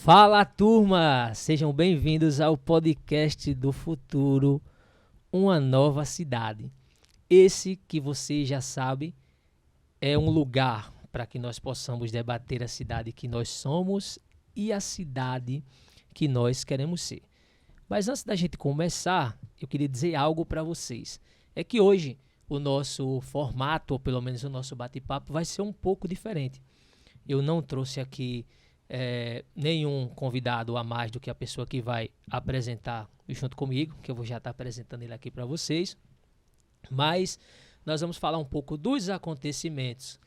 Fala, turma! Sejam bem-vindos ao podcast do futuro, Uma Nova Cidade. Esse que você já sabe é um lugar para que nós possamos debater a cidade que nós somos e a cidade que nós queremos ser. Mas antes da gente começar, eu queria dizer algo para vocês. É que hoje o nosso formato, ou pelo menos o nosso bate-papo, vai ser um pouco diferente. Eu não trouxe aqui nenhum convidado a mais do que a pessoa que vai apresentar junto comigo, que eu vou já estar apresentando ele aqui para vocês. Mas nós vamos falar um pouco dos acontecimentos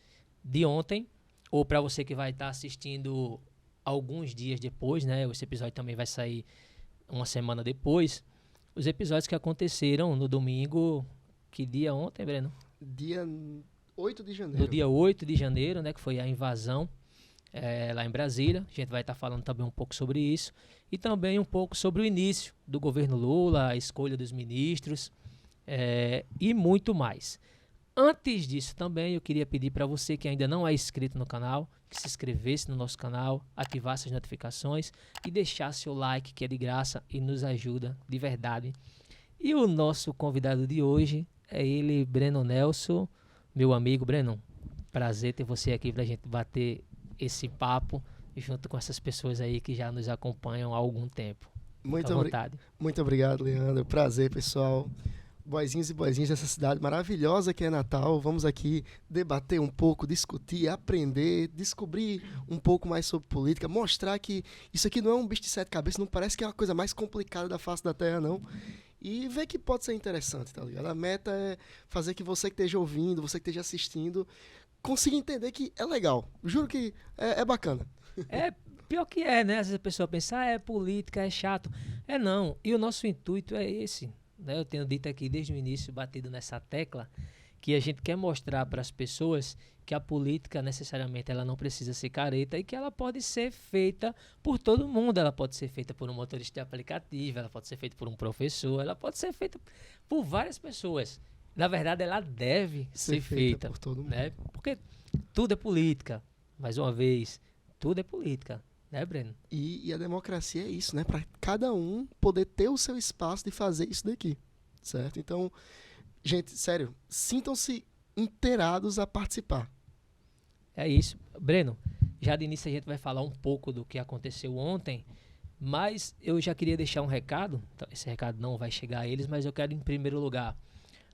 de ontem, ou para você que vai estar assistindo alguns dias depois, né? Esse episódio também vai sair uma semana depois. Os episódios que aconteceram no domingo, que dia ontem, Breno? Dia 8 de janeiro. No dia 8 de janeiro, né? Que foi a invasão lá em Brasília. A gente vai estar falando também um pouco sobre isso. E também um pouco sobre o início do governo Lula, a escolha dos ministros e muito mais. Antes disso também eu queria pedir para você que ainda não é inscrito no canal, que se inscrevesse no nosso canal, ativasse as notificações e deixasse o like, que é de graça e nos ajuda de verdade. E o nosso convidado de hoje é ele, Breno Nelson, meu amigo. Breno, prazer ter você aqui para a gente bater esse papo junto com essas pessoas aí que já nos acompanham há algum tempo. Muito à vontade. Muito obrigado, Leandro. Prazer, pessoal. Boizinhos e boizinhas dessa cidade maravilhosa que é Natal. Vamos aqui debater um pouco, discutir, aprender, descobrir um pouco mais sobre política, mostrar que isso aqui não é um bicho de sete cabeças, não parece que é a coisa mais complicada da face da Terra, não. E ver que pode ser interessante, tá ligado? A meta é fazer que você que esteja ouvindo, você que esteja assistindo, consiga entender que é legal. Juro que é bacana. Pior que é, né? Às vezes a pessoa pensa, é política, é chato. É não. E o nosso intuito é esse. Né? Eu tenho dito aqui desde o início, batido nessa tecla, que a gente quer mostrar para as pessoas que a política necessariamente ela não precisa ser careta e que ela pode ser feita por todo mundo. Ela pode ser feita por um motorista de aplicativo, ela pode ser feita por um professor, ela pode ser feita por várias pessoas. Na verdade, ela deve ser feita por todo mundo. Né? Porque tudo é política. Mais uma vez, tudo é política. Né, Breno? E a democracia é isso, né? Para cada um poder ter o seu espaço de fazer isso daqui, certo? Então, gente, sério, sintam-se inteirados a participar. É isso. Breno, já de início a gente vai falar um pouco do que aconteceu ontem, mas eu já queria deixar um recado. Esse recado não vai chegar a eles, mas eu quero, em primeiro lugar,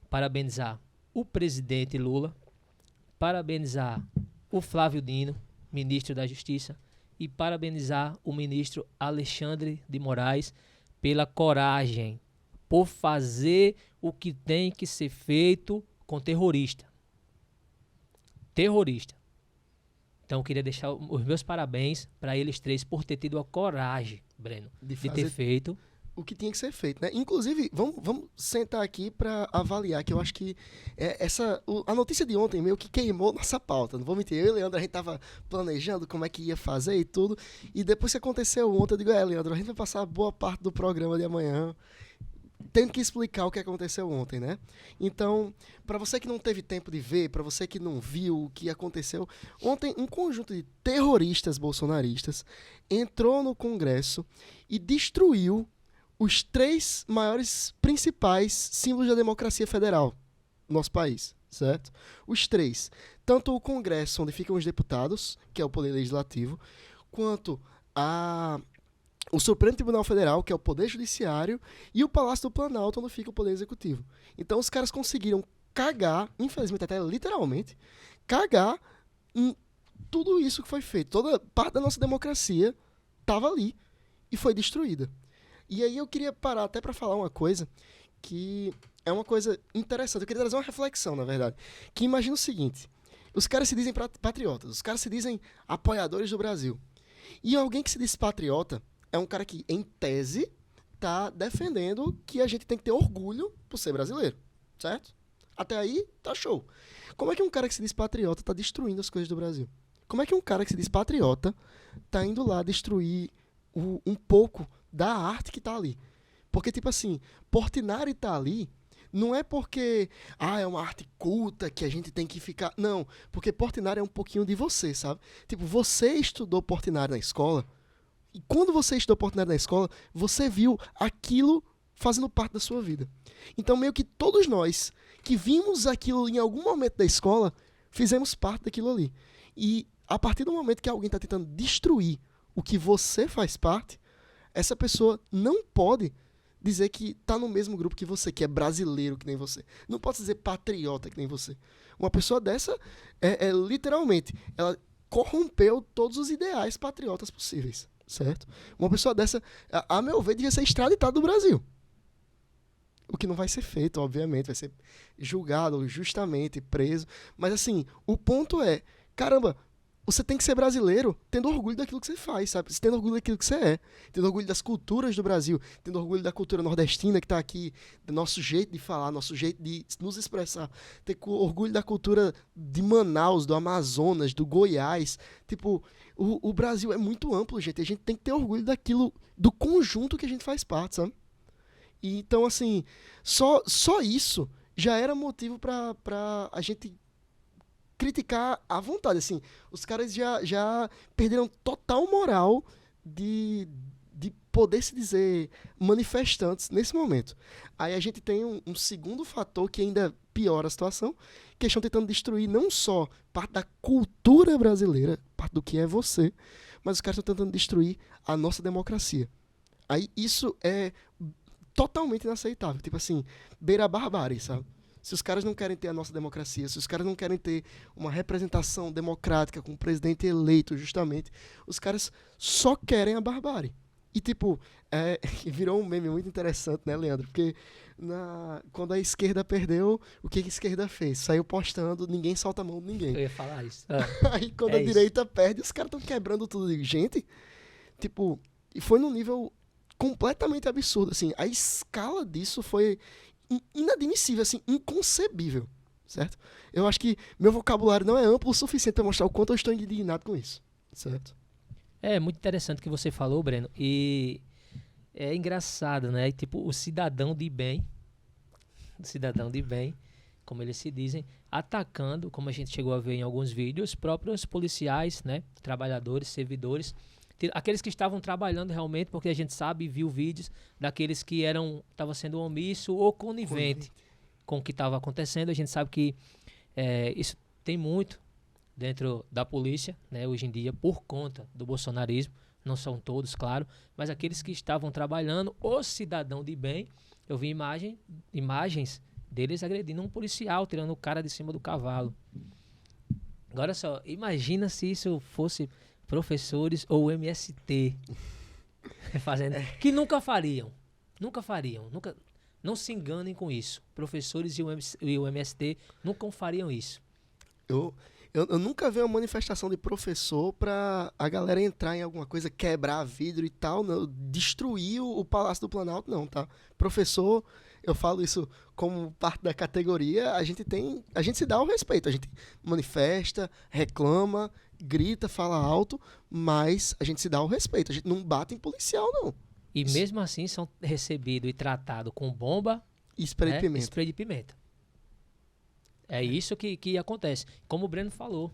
parabenizar o presidente Lula, parabenizar o Flávio Dino, ministro da Justiça, e parabenizar o ministro Alexandre de Moraes pela coragem, por fazer o que tem que ser feito com terrorista. Terrorista. Então eu queria deixar os meus parabéns para eles três por ter tido a coragem, Breno, de ter feito o que tinha que ser feito, né? Inclusive, vamos sentar aqui para avaliar, que eu acho que a notícia de ontem meio que queimou nossa pauta. Não vou mentir, eu e o Leandro, a gente tava planejando como é que ia fazer e tudo, e depois que aconteceu ontem, eu digo, Leandro, a gente vai passar boa parte do programa de amanhã tendo que explicar o que aconteceu ontem, né? Então, para você que não teve tempo de ver, para você que não viu o que aconteceu, ontem um conjunto de terroristas bolsonaristas entrou no Congresso e destruiu os 3 maiores principais símbolos da democracia federal no nosso país, certo? Os 3. Tanto o Congresso, onde ficam os deputados, que é o poder legislativo, quanto o Supremo Tribunal Federal, que é o poder judiciário, e o Palácio do Planalto, onde fica o poder executivo. Então os caras conseguiram cagar, infelizmente até literalmente, cagar em tudo isso que foi feito. Toda parte da nossa democracia estava ali e foi destruída. E aí eu queria parar até para falar uma coisa que é uma coisa interessante. Eu queria trazer uma reflexão, na verdade. Que imagina o seguinte. Os caras se dizem patriotas. Os caras se dizem apoiadores do Brasil. E alguém que se diz patriota é um cara que, em tese, tá defendendo que a gente tem que ter orgulho por ser brasileiro. Certo? Até aí, tá show. Como é que um cara que se diz patriota tá destruindo as coisas do Brasil? Como é que um cara que se diz patriota tá indo lá destruir um pouco da arte que tá ali? Porque, tipo assim, Portinari tá ali não é porque é uma arte culta que a gente tem que ficar... Não, porque Portinari é um pouquinho de você, sabe? Tipo, você estudou Portinari na escola, E quando você estudou oportunidade na escola, você viu aquilo fazendo parte da sua vida. Então, meio que todos nós que vimos aquilo em algum momento da escola, fizemos parte daquilo ali. E a partir do momento que alguém está tentando destruir o que você faz parte, essa pessoa não pode dizer que está no mesmo grupo que você, que é brasileiro que nem você. Não pode dizer patriota que nem você. Uma pessoa dessa, literalmente, ela corrompeu todos os ideais patriotas possíveis, certo? Uma pessoa dessa, a meu ver, devia ser extraditada do Brasil. O que não vai ser feito, obviamente, vai ser julgado justamente, preso. Mas assim, o ponto é, caramba, você tem que ser brasileiro tendo orgulho daquilo que você faz, sabe? Tendo orgulho daquilo que você é, tendo orgulho das culturas do Brasil, tendo orgulho da cultura nordestina que está aqui, do nosso jeito de falar, nosso jeito de nos expressar, ter orgulho da cultura de Manaus, do Amazonas, do Goiás. Tipo, o Brasil é muito amplo, gente, e a gente tem que ter orgulho daquilo, do conjunto que a gente faz parte, sabe? E, então, assim, só isso já era motivo pra a gente criticar à vontade, assim. Os caras já perderam total moral de poder se dizer manifestantes nesse momento. Aí a gente tem um segundo fator que ainda piora a situação, que estão tentando destruir não só parte da cultura brasileira, parte do que é você, mas os caras estão tentando destruir a nossa democracia. Aí isso é totalmente inaceitável. Tipo assim, beira a barbárie, sabe? Se os caras não querem ter a nossa democracia, se os caras não querem ter uma representação democrática com um presidente eleito, justamente, os caras só querem a barbárie. E, tipo, virou um meme muito interessante, né, Leandro? Porque quando a esquerda perdeu, o que a esquerda fez? Saiu postando, ninguém solta a mão de ninguém. Eu ia falar isso. Aí, quando a direita perde, os caras estão quebrando tudo. Gente, tipo, e foi num nível completamente absurdo, assim. A escala disso foi inadmissível, assim, inconcebível, certo? Eu acho que meu vocabulário não é amplo o suficiente para mostrar o quanto eu estou indignado com isso, certo? É muito interessante o que você falou, Breno, e é engraçado, né? Tipo, o cidadão de bem, como eles se dizem, atacando, como a gente chegou a ver em alguns vídeos, próprios policiais, né? Trabalhadores, servidores, aqueles que estavam trabalhando realmente, porque a gente sabe e viu vídeos daqueles que estavam sendo omisso ou conivente com o que estava acontecendo. A gente sabe que isso tem muito dentro da polícia, né, hoje em dia, por conta do bolsonarismo. Não são todos, claro, mas aqueles que estavam trabalhando, o cidadão de bem, eu vi imagens deles agredindo um policial, tirando o cara de cima do cavalo. Agora só, imagina se isso fosse professores ou MST fazendo, que nunca fariam, não se enganem com isso. Professores e o MST nunca fariam isso. Eu nunca vi uma manifestação de professor pra a galera entrar em alguma coisa, quebrar vidro e tal, não, destruir o Palácio do Planalto, não, tá? Professor, eu falo isso como parte da categoria, a gente se dá o respeito, a gente manifesta, reclama, grita, fala alto, mas a gente se dá o respeito, a gente não bate em policial, não. E mesmo assim são recebidos e tratados com bomba e spray de pimenta. Spray de pimenta. É isso que acontece. Como o Breno falou,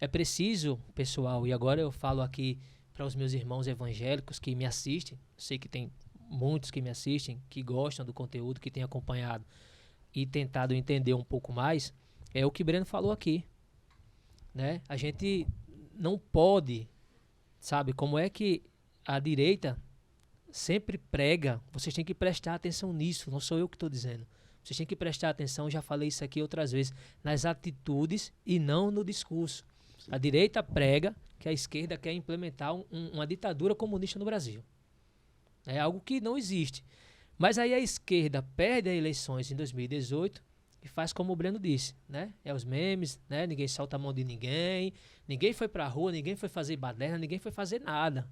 é preciso, pessoal, e agora eu falo aqui para os meus irmãos evangélicos que me assistem, sei que tem muitos que me assistem, que gostam do conteúdo, que têm acompanhado e tentado entender um pouco mais, é o que o Breno falou aqui. Né? A gente não pode, sabe, como é que a direita sempre prega, vocês têm que prestar atenção nisso, não sou eu que estou dizendo. Vocês têm que prestar atenção, já falei isso aqui outras vezes, nas atitudes e não no discurso. Sim. A direita prega que a esquerda quer implementar uma ditadura comunista no Brasil. É algo que não existe. Mas aí a esquerda perde as eleições em 2018 e faz como o Breno disse, né? É os memes, né? Ninguém solta a mão de ninguém, ninguém foi pra rua, ninguém foi fazer baderna, ninguém foi fazer nada.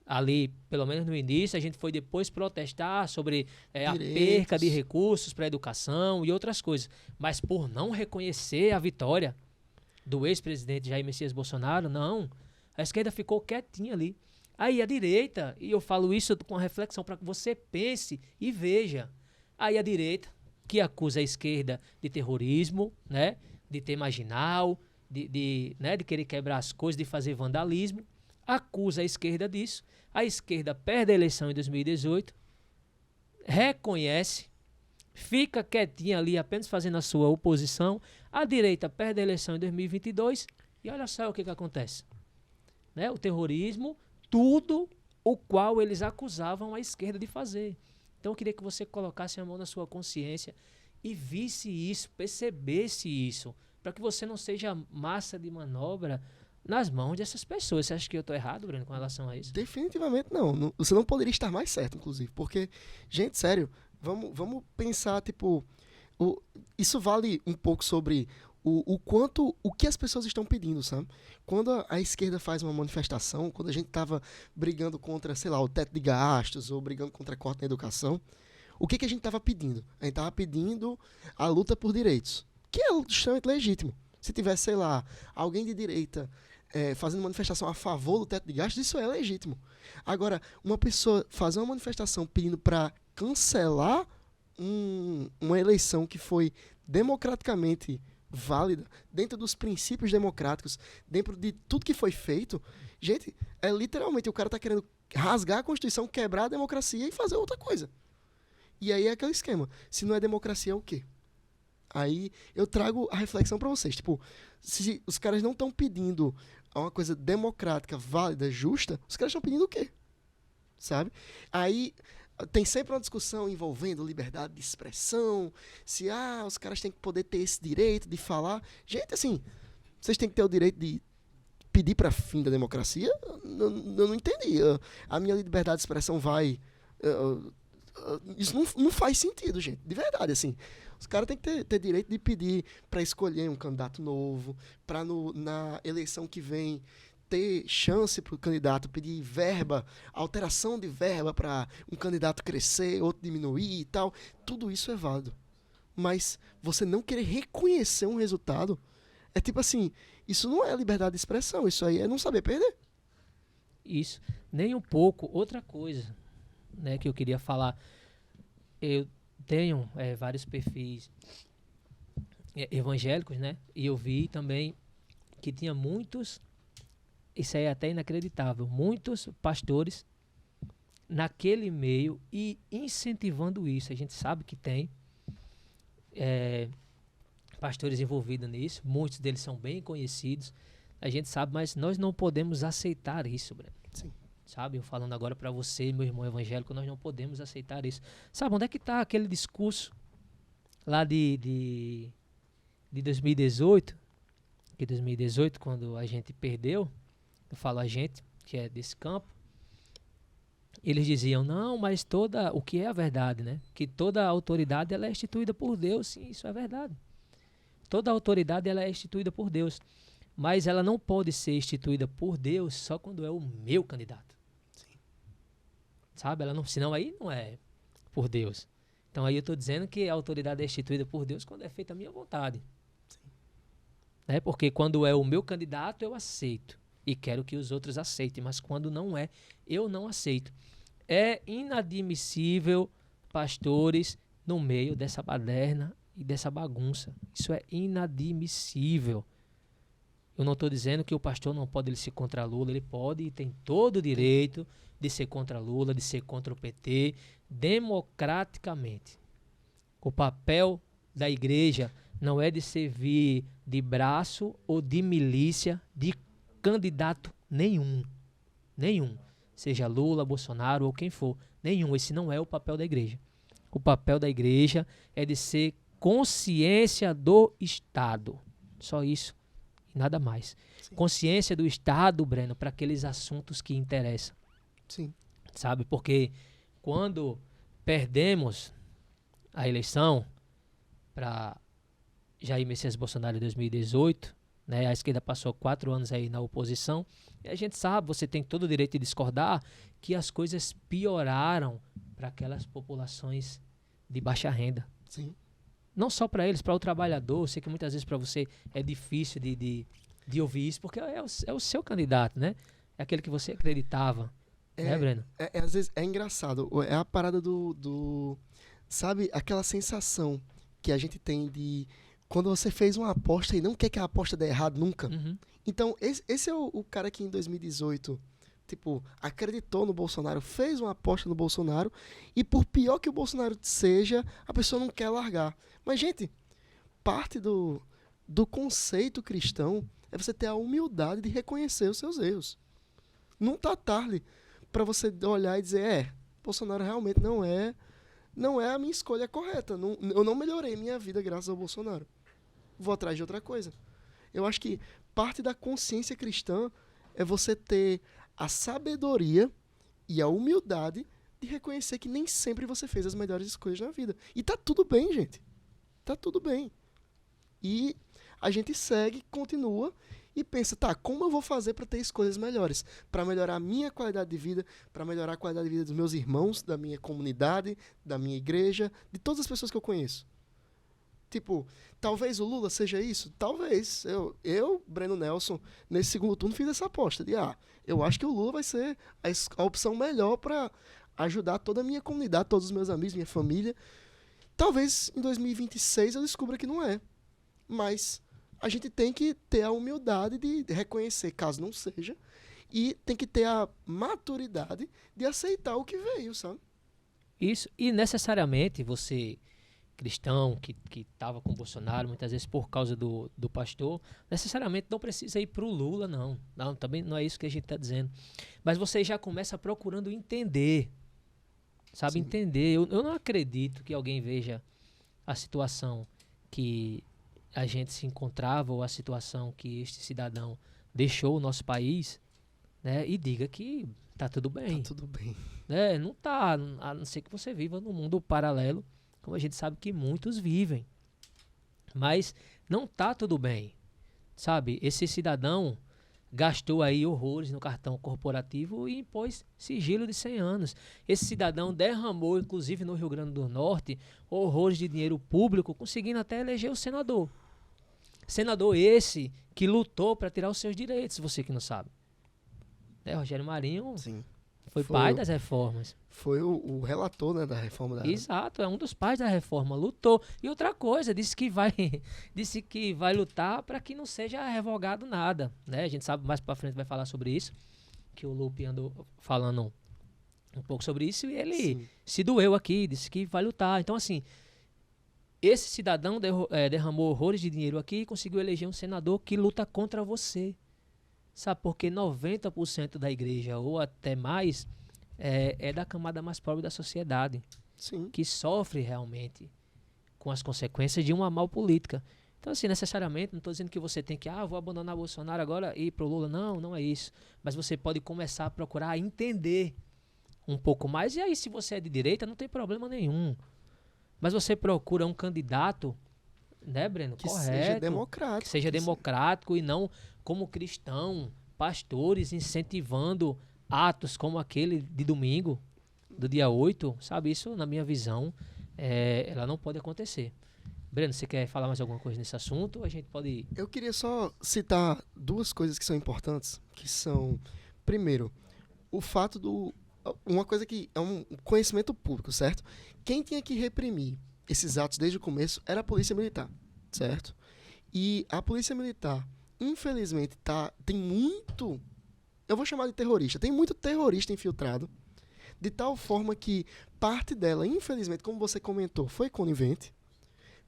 Ali, pelo menos no início, a gente foi depois protestar sobre a perca de recursos para a educação e outras coisas. Mas por não reconhecer a vitória do ex-presidente Jair Messias Bolsonaro, não. A esquerda ficou quietinha ali. Aí a direita, e eu falo isso com uma reflexão para que você pense e veja. Aí a direita, que acusa a esquerda de terrorismo, né, de ter marginal, de querer quebrar as coisas, de fazer vandalismo. acusa a esquerda disso, a esquerda perde a eleição em 2018, reconhece, fica quietinha ali apenas fazendo a sua oposição, a direita perde a eleição em 2022 e olha só o que acontece. Né? O terrorismo, tudo o qual eles acusavam a esquerda de fazer. Então eu queria que você colocasse a mão na sua consciência e visse isso, percebesse isso, para que você não seja massa de manobra nas mãos dessas pessoas. Você acha que eu estou errado, Breno, com relação a isso? Definitivamente não. Você não poderia estar mais certo, inclusive. Porque, gente, sério, vamos pensar, tipo... isso vale um pouco sobre o que as pessoas estão pedindo, sabe? Quando a esquerda faz uma manifestação, quando a gente estava brigando contra, sei lá, o teto de gastos, ou brigando contra a corte na educação, o que a gente estava pedindo? A gente estava pedindo a luta por direitos, que é extremamente legítimo. Se tivesse, sei lá, alguém de direita fazendo manifestação a favor do teto de gastos, isso é legítimo. Agora, uma pessoa fazer uma manifestação pedindo para cancelar uma eleição que foi democraticamente válida, dentro dos princípios democráticos, dentro de tudo que foi feito, gente, literalmente o cara tá querendo rasgar a Constituição, quebrar a democracia e fazer outra coisa. E aí é aquele esquema. Se não é democracia, é o quê? Aí eu trago a reflexão para vocês. Tipo, se os caras não estão pedindo uma coisa democrática, válida, justa, os caras estão pedindo o quê? Sabe? Aí tem sempre uma discussão envolvendo liberdade de expressão, se os caras têm que poder ter esse direito de falar. Gente, assim, vocês têm que ter o direito de pedir para fim da democracia? Eu não entendi. A minha liberdade de expressão vai... isso não faz sentido, gente. De verdade, assim. Os caras têm que ter direito de pedir para escolher um candidato novo, para na eleição que vem ter chance para o candidato pedir verba, alteração de verba para um candidato crescer, outro diminuir e tal. Tudo isso é válido. Mas você não querer reconhecer um resultado é tipo assim, isso não é liberdade de expressão, isso aí é não saber perder. Isso, nem um pouco. Outra coisa, né, que eu queria falar, eu tenho vários perfis evangélicos, né, e eu vi também que tinha muitos, isso aí é até inacreditável, muitos pastores naquele meio e incentivando isso. A gente sabe que tem pastores envolvidos nisso, muitos deles são bem conhecidos, a gente sabe, mas nós não podemos aceitar isso, Breno. Sim. Sabe, eu falando agora para você, meu irmão evangélico, nós não podemos aceitar isso. Sabe, onde é que está aquele discurso lá de 2018, que 2018, quando a gente perdeu, eu falo a gente, que é desse campo, eles diziam, não, mas o que é a verdade, né? Que toda a autoridade ela é instituída por Deus, sim, isso é verdade. Toda a autoridade ela é instituída por Deus, mas ela não pode ser instituída por Deus só quando é o meu candidato. Sim. Sabe? Senão aí não é por Deus. Então aí eu estou dizendo que a autoridade é instituída por Deus quando é feita a minha vontade. Sim. Né? Porque quando é o meu candidato, eu aceito. E quero que os outros aceitem. Mas quando não é, eu não aceito. É inadmissível pastores no meio dessa baderna e dessa bagunça. Isso é inadmissível. Eu não estou dizendo que o pastor não pode ser contra Lula. Ele pode e tem todo o direito de ser contra Lula, de ser contra o PT, democraticamente. O papel da igreja não é de servir de braço ou de milícia de candidato nenhum. Nenhum. Seja Lula, Bolsonaro ou quem for. Nenhum. Esse não é o papel da igreja. O papel da igreja é de ser consciência do Estado. Só isso. E nada mais. Sim. Consciência do Estado, Breno, para aqueles assuntos que interessam. Sim. Sabe? Porque quando perdemos a eleição para Jair Messias Bolsonaro em 2018, né, a esquerda passou 4 anos aí na oposição, e a gente sabe, você tem todo o direito de discordar, que as coisas pioraram para aquelas populações de baixa renda. Sim. Não só para eles, para o trabalhador. Eu sei que muitas vezes para você é difícil de ouvir isso, porque é o seu candidato, né? É aquele que você acreditava, né, Breno? Às vezes é engraçado. É a parada sabe, aquela sensação que a gente tem de quando você fez uma aposta e não quer que a aposta dê errado nunca. Uhum. Então, esse é o cara que em 2018 tipo, acreditou no Bolsonaro, fez uma aposta no Bolsonaro, e por pior que o Bolsonaro seja, a pessoa não quer largar. Mas, gente, parte do conceito cristão é você ter a humildade de reconhecer os seus erros. Não tá tarde para você olhar e dizer, Bolsonaro realmente não é a minha escolha correta. Eu não melhorei minha vida graças ao Bolsonaro. Vou atrás de outra coisa. Eu acho que parte da consciência cristã é você ter a sabedoria e a humildade de reconhecer que nem sempre você fez as melhores escolhas na vida. E tá tudo bem, gente. Tá tudo bem. E a gente segue, continua e pensa, tá, como eu vou fazer para ter escolhas melhores? Para melhorar a minha qualidade de vida, para melhorar a qualidade de vida dos meus irmãos, da minha comunidade, da minha igreja, de todas as pessoas que eu conheço. Tipo, talvez o Lula seja isso? Talvez. Eu, Breno Nelson, nesse segundo turno fiz essa aposta de, eu acho que o Lula vai ser a opção melhor para ajudar toda a minha comunidade, todos os meus amigos, minha família. Talvez em 2026 eu descubra que não é. Mas a gente tem que ter a humildade de reconhecer, caso não seja, e tem que ter a maturidade de aceitar o que veio, sabe? Isso, e necessariamente você, cristão, que estava com o Bolsonaro, muitas vezes por causa do pastor, necessariamente não precisa ir para o Lula, não. Não, também não é isso que a gente está dizendo. Mas você já começa procurando entender, sabe? Sim. Entender. Eu não acredito que alguém veja a situação que a gente se encontrava ou a situação que este cidadão deixou o nosso país, né, e diga que tá tudo bem. Tá tudo bem. Né? Não tá, a não ser que você viva num mundo paralelo, como a gente sabe que muitos vivem. Mas não tá tudo bem, sabe? Esse cidadão gastou aí horrores no cartão corporativo e impôs sigilo de 100 anos. Esse cidadão derramou, inclusive no Rio Grande do Norte, horrores de dinheiro público, conseguindo até eleger o senador. Senador esse que lutou para tirar os seus direitos, você que não sabe. Rogério Marinho Sim. foi pai das reformas. Foi o relator, né, da reforma da... Exato, é um dos pais da reforma, lutou. E outra coisa, disse que vai lutar para que não seja revogado nada. Né? A gente sabe, mais para frente vai falar sobre isso, que o Lupe andou falando um pouco sobre isso, e ele Sim. se doeu aqui, disse que vai lutar. Então, assim, esse cidadão derramou horrores de dinheiro aqui e conseguiu eleger um senador que luta contra você. Sabe, porque 90% da igreja, ou até mais, é da camada mais pobre da sociedade. Sim. Que sofre realmente com as consequências de uma mal política. Então, assim, necessariamente, não estou dizendo que você tem que, vou abandonar Bolsonaro agora e ir pro Lula. Não, não é isso. Mas você pode começar a procurar entender um pouco mais. E aí, se você é de direita, não tem problema nenhum. Mas você procura um candidato, né, Breno? Que correto, seja democrático. Que seja democrático e não como cristão, pastores incentivando atos como aquele de domingo, do dia 8, sabe? Isso, na minha visão, ela não pode acontecer. Breno, você quer falar mais alguma coisa nesse assunto? A gente pode... Eu queria só citar duas coisas que são importantes, que são, primeiro, o fato do... Uma coisa que é um conhecimento público, certo? Quem tinha que reprimir esses atos desde o começo era a Polícia Militar, certo? E a Polícia Militar, infelizmente, tem muito... Eu vou chamar de terrorista. Tem muito terrorista infiltrado, de tal forma que parte dela, infelizmente, como você comentou, foi conivente,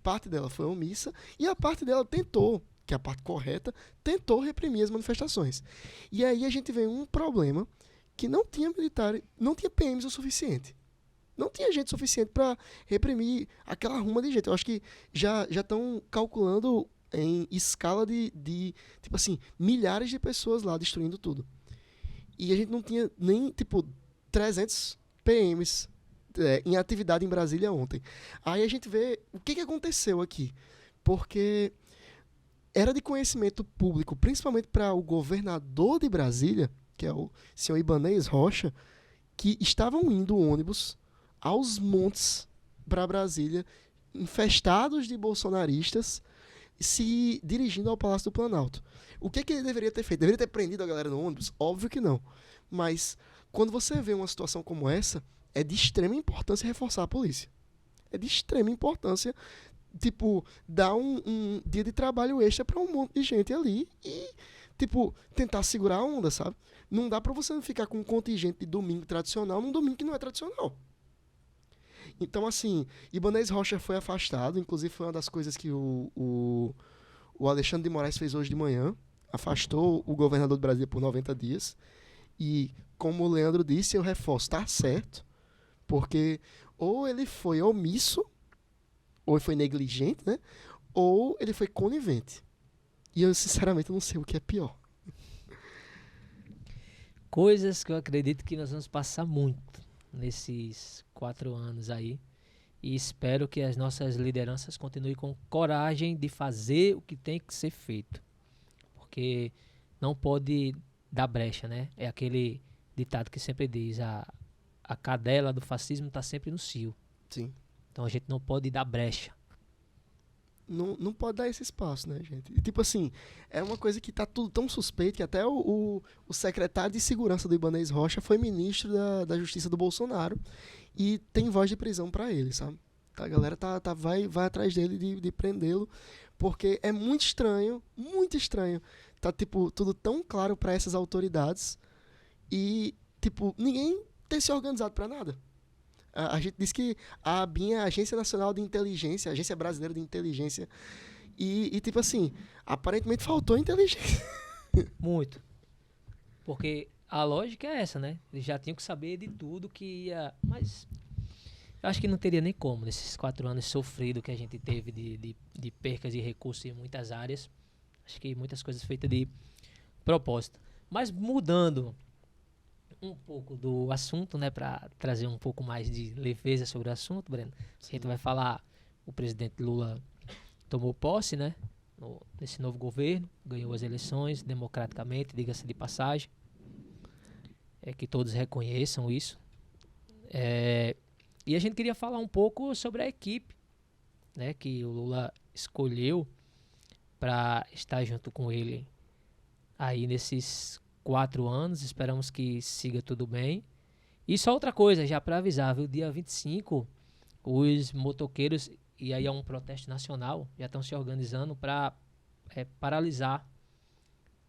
parte dela foi omissa, e a parte dela tentou, que é a parte correta, tentou reprimir as manifestações. E aí a gente vê um problema que não tinha militar, não tinha PMs o suficiente. Não tinha gente suficiente para reprimir aquela ruma de gente. Eu acho que já estão calculando em escala de, tipo assim, milhares de pessoas lá destruindo tudo. E a gente não tinha nem, 300 PMs em atividade em Brasília ontem. Aí a gente vê o que aconteceu aqui. Porque era de conhecimento público, principalmente para o governador de Brasília, que é o senhor Ibanez Rocha, que estavam indo ônibus aos montes para Brasília, infestados de bolsonaristas, se dirigindo ao Palácio do Planalto. O que ele deveria ter feito? Deveria ter prendido a galera no ônibus? Óbvio que não. Mas quando você vê uma situação como essa, é de extrema importância reforçar a polícia. É de extrema importância, dar um dia de trabalho extra para um monte de gente ali e, tipo, tentar segurar a onda, sabe? Não dá pra você não ficar com um contingente de domingo tradicional num domingo que não é tradicional. Então, assim, Ibanez Rocha foi afastado, inclusive foi uma das coisas que o Alexandre de Moraes fez hoje de manhã, afastou o governador do Brasil por 90 dias, e, como o Leandro disse, eu reforço, tá certo, porque ou ele foi omisso, ou ele foi negligente, né? Ou ele foi conivente. E eu, sinceramente, não sei o que é pior. Coisas que eu acredito que nós vamos passar muito nesses 4 anos aí. E espero que as nossas lideranças continuem com coragem de fazer o que tem que ser feito. Porque não pode dar brecha, né? É aquele ditado que sempre diz, a cadela do fascismo está sempre no cio. Sim. Então a gente não pode dar brecha. Não pode dar esse espaço, né, gente? E, tipo assim, é uma coisa que tá tudo tão suspeito que até o secretário de segurança do Ibanez Rocha foi ministro da Justiça do Bolsonaro e tem voz de prisão pra ele, sabe? A galera vai atrás dele de prendê-lo, porque é muito estranho, tá, tipo, tudo tão claro pra essas autoridades e, tipo, ninguém ter se organizado pra nada. A gente diz que a ABIN é a Agência Nacional de Inteligência, a Agência Brasileira de Inteligência. E tipo assim, aparentemente faltou inteligência. Muito. Porque a lógica é essa, né? Eles já tinham que saber de tudo que ia... Mas eu acho que não teria nem como, nesses 4 anos sofrido que a gente teve de percas de recursos em muitas áreas. Acho que muitas coisas feitas de propósito. Mas mudando um pouco do assunto, né, para trazer um pouco mais de leveza sobre o assunto, Breno. A gente vai falar, o presidente Lula tomou posse, né, nesse novo governo, ganhou as eleições democraticamente, diga-se de passagem, que todos reconheçam isso. E a gente queria falar um pouco sobre a equipe, né, que o Lula escolheu para estar junto com ele aí nesses 4 anos, esperamos que siga tudo bem. E só outra coisa, já para avisar, viu? Dia 25, os motoqueiros, e aí é um protesto nacional, já estão se organizando para paralisar,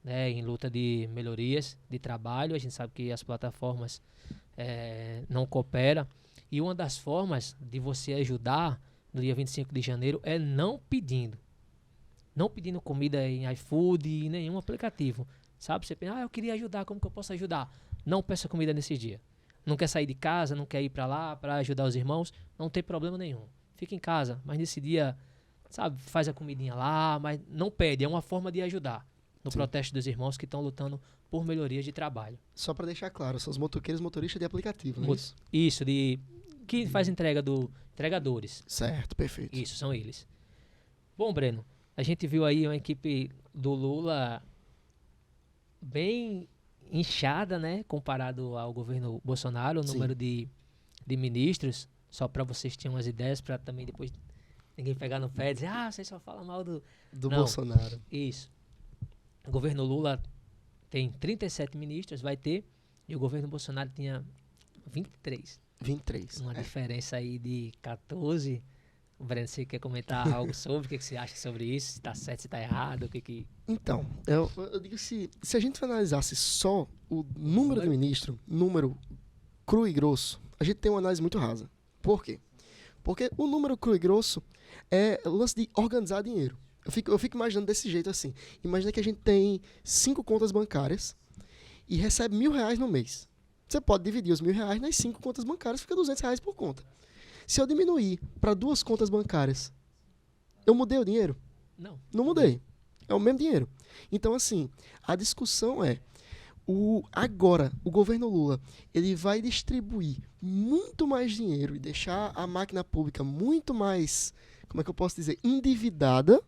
né, em luta de melhorias de trabalho. A gente sabe que as plataformas não cooperam. E uma das formas de você ajudar no dia 25 de janeiro é não pedindo comida em iFood e nenhum aplicativo. Sabe? Você pensa, eu queria ajudar, como que eu posso ajudar? Não peça comida nesse dia. Não quer sair de casa, não quer ir para lá para ajudar os irmãos, não tem problema nenhum. Fica em casa, mas nesse dia, sabe, faz a comidinha lá, mas não pede, é uma forma de ajudar no Sim. protesto dos irmãos que estão lutando por melhorias de trabalho. Só pra deixar claro, são os motoqueiros motoristas de aplicativo, não é isso? Isso, que faz entrega do entregadores. Certo, perfeito. Isso, são eles. Bom, Breno, a gente viu aí uma equipe do Lula bem inchada, né, comparado ao governo Bolsonaro, o Sim. número de ministros, só para vocês terem umas ideias, para também depois ninguém pegar no pé e dizer, vocês só falam mal do Não. Bolsonaro. Isso. O governo Lula tem 37 ministros, vai ter, e o governo Bolsonaro tinha 23. 23. Uma diferença aí de 14. Breno, você quer comentar algo sobre? O que você acha sobre isso? Se está certo, se está errado? Então, eu digo se a gente analisasse só o número de ministro, número cru e grosso, a gente tem uma análise muito rasa. Por quê? Porque o número cru e grosso é o lance de organizar dinheiro. Eu fico imaginando desse jeito assim. Imagina que a gente tem 5 contas bancárias e recebe R$1.000 no mês. Você pode dividir os R$1.000 nas 5 contas bancárias, fica R$200 por conta. Se eu diminuir para 2 contas bancárias, eu mudei o dinheiro? Não mudei. É o mesmo dinheiro. Então, assim, a discussão é, agora, o governo Lula, ele vai distribuir muito mais dinheiro e deixar a máquina pública muito mais, como é que eu posso dizer, endividada,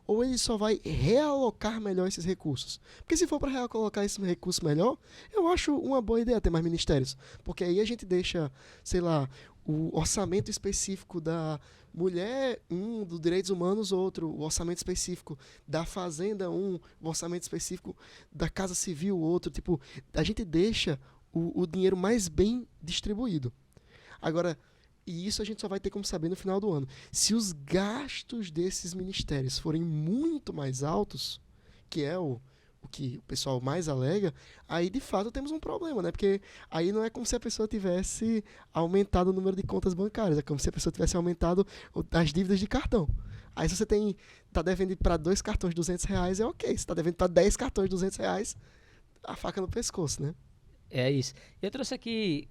ou ele só vai realocar melhor esses recursos? Porque se for para realocar esse recurso melhor, eu acho uma boa ideia ter mais ministérios. Porque aí a gente deixa, sei lá, o orçamento específico da mulher, do direitos humanos, outro, o orçamento específico da fazenda, o orçamento específico da casa civil, outro. Tipo, a gente deixa o dinheiro mais bem distribuído. Agora, e isso a gente só vai ter como saber no final do ano. Se os gastos desses ministérios forem muito mais altos, que é o o que o pessoal mais alega, aí de fato temos um problema, né? Porque aí não é como se a pessoa tivesse aumentado o número de contas bancárias, é como se a pessoa tivesse aumentado as dívidas de cartão. Aí se você tá devendo para 2 cartões de R$ 200, é ok. Se tá devendo para 10 cartões de R$ 200, a faca no pescoço, né? É isso. Eu trouxe aqui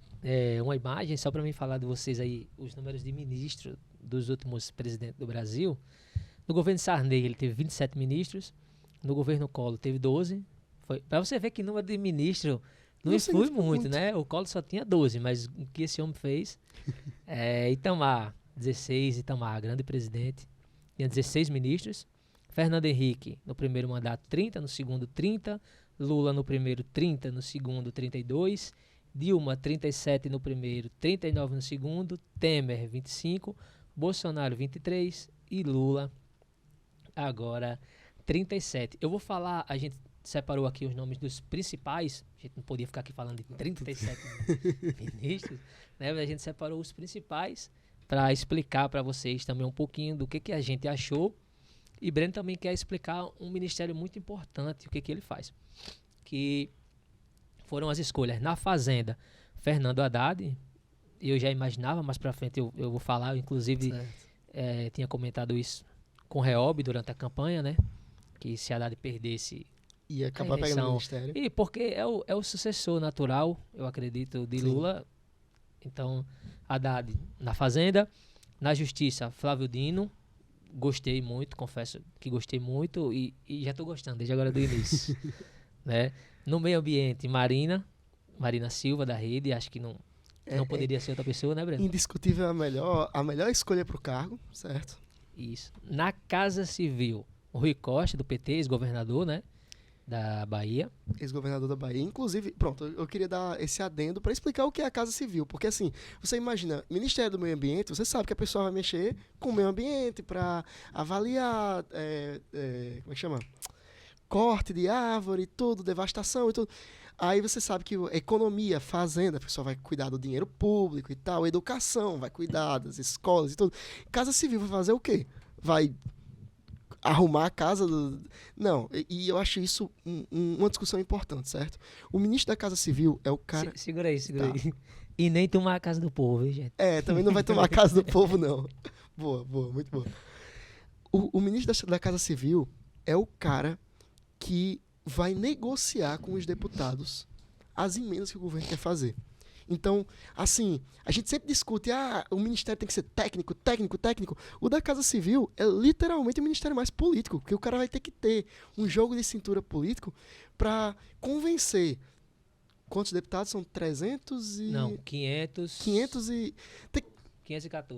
uma imagem só para mim falar de vocês aí, os números de ministros dos últimos presidentes do Brasil. No governo Sarney ele teve 27 ministros, no governo Collor teve 12. Para você ver que número de ministro não influi muito, né? O Collor só tinha 12, mas o que esse homem fez? Itamar, 16, Itamar, grande presidente, tinha 16 ministros. Fernando Henrique, no primeiro mandato, 30, no segundo, 30. Lula no primeiro, 30, no segundo, 32. Dilma, 37 no primeiro, 39 no segundo. Temer, 25. Bolsonaro, 23. E Lula, agora, 37. Eu vou falar, a gente separou aqui os nomes dos principais. A gente não podia ficar aqui falando de 37 ministros, né? Mas a gente separou os principais para explicar para vocês também um pouquinho do que a gente achou. E Breno também quer explicar um ministério muito importante, o que ele faz. Que foram as escolhas na Fazenda, Fernando Haddad. Eu já imaginava, mais para frente eu vou falar, eu, inclusive tinha comentado isso com o Reob durante a campanha, né? Que se Haddad perdesse ia acabar pegando o ministério. E porque é o sucessor natural, eu acredito, de Lula. Então, Haddad na Fazenda. Na Justiça, Flávio Dino. Gostei muito, confesso que gostei muito e já estou gostando desde agora do início. Né? No meio ambiente, Marina Silva da Rede, acho que não poderia ser outra pessoa, né, Breno? Indiscutível a melhor escolha para o cargo, certo? Isso. Na Casa Civil, o Rui Costa, do PT, ex-governador, né, da Bahia. Ex-governador da Bahia. Inclusive, pronto, eu queria dar esse adendo para explicar o que é a Casa Civil. Porque, assim, você imagina, Ministério do Meio Ambiente, você sabe que a pessoa vai mexer com o meio ambiente para avaliar, como é que chama? Corte de árvore, tudo, devastação e tudo. Aí você sabe que economia, fazenda, a pessoa vai cuidar do dinheiro público e tal, educação, vai cuidar das escolas e tudo. Casa Civil vai fazer o quê? Vai arrumar a casa Não, e eu acho isso uma discussão importante, certo? O ministro da Casa Civil é o cara... Segura aí. E nem tomar a casa do povo, hein, gente? Também não vai tomar a casa do povo, não. Boa, muito boa. O ministro da Casa Civil é o cara que vai negociar com os deputados as emendas que o governo quer fazer. Então, assim, a gente sempre discute, o ministério tem que ser técnico. O da Casa Civil é literalmente o ministério mais político, porque o cara vai ter que ter um jogo de cintura político para convencer. Quantos deputados? São 300 e... Não, 500...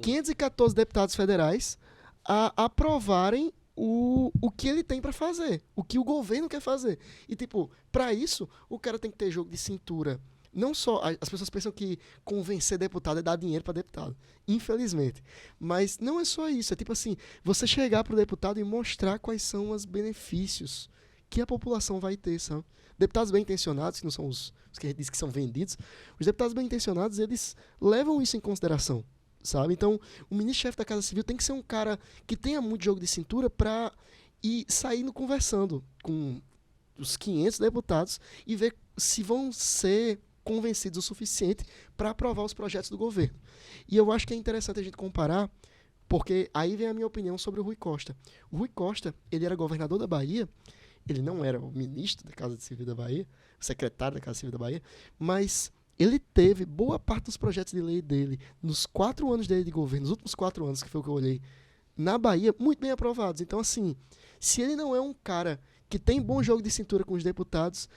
514 deputados federais a aprovarem o que ele tem para fazer, o que o governo quer fazer. E, tipo, para isso, o cara tem que ter jogo de cintura. Não só, as pessoas pensam que convencer deputado é dar dinheiro para deputado, infelizmente. Mas não é só isso, é tipo assim, você chegar pro deputado e mostrar quais são os benefícios que a população vai ter, sabe? Deputados bem-intencionados, que não são os que a gente diz que são vendidos, os deputados bem-intencionados, eles levam isso em consideração, sabe? Então, o ministro-chefe da Casa Civil tem que ser um cara que tenha muito jogo de cintura para ir saindo conversando com os 500 deputados e ver se vão ser convencidos o suficiente para aprovar os projetos do governo. E eu acho que é interessante a gente comparar, porque aí vem a minha opinião sobre o Rui Costa. O Rui Costa, ele era governador da Bahia, ele não era o ministro da Casa Civil da Bahia, o secretário da Casa Civil da Bahia, mas ele teve boa parte dos projetos de lei dele, nos 4 anos dele de governo, nos últimos 4 anos, que foi o que eu olhei, na Bahia, muito bem aprovados. Então, assim, se ele não é um cara que tem bom jogo de cintura com os deputados,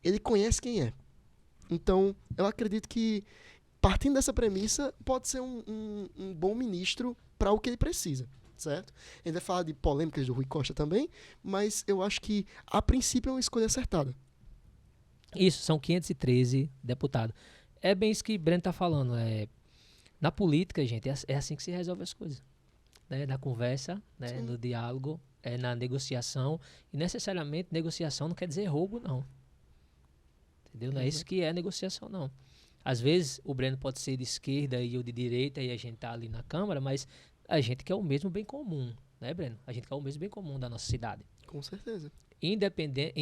ele conhece quem é. Então, eu acredito que, partindo dessa premissa, pode ser um bom ministro para o que ele precisa, certo? A gente vai falar de polêmicas do Rui Costa também, mas eu acho que, a princípio, é uma escolha acertada. Isso, são 513 deputados. É bem isso que Breno está falando. Na política, gente, é assim que se resolve as coisas. Né? Na conversa, né? No diálogo, na negociação. E, necessariamente, negociação não quer dizer roubo, não. Entendeu? Não é isso que é negociação, não. Às vezes, o Breno pode ser de esquerda e eu de direita e a gente tá ali na Câmara, mas a gente quer o mesmo bem comum, né, Breno? A gente quer o mesmo bem comum da nossa cidade. Com certeza. independente,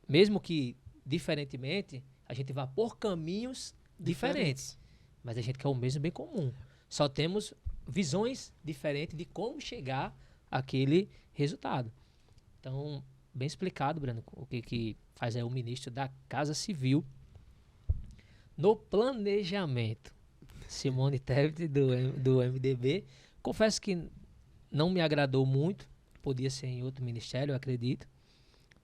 mesmo que diferentemente, a gente vá por caminhos diferentes. Mas a gente quer o mesmo bem comum. Só temos visões diferentes de como chegar àquele resultado. Então, bem explicado, Breno, o que faz o ministro da Casa Civil no planejamento. Simone Tebet, do MDB. Confesso que não me agradou muito. Podia ser em outro ministério, eu acredito.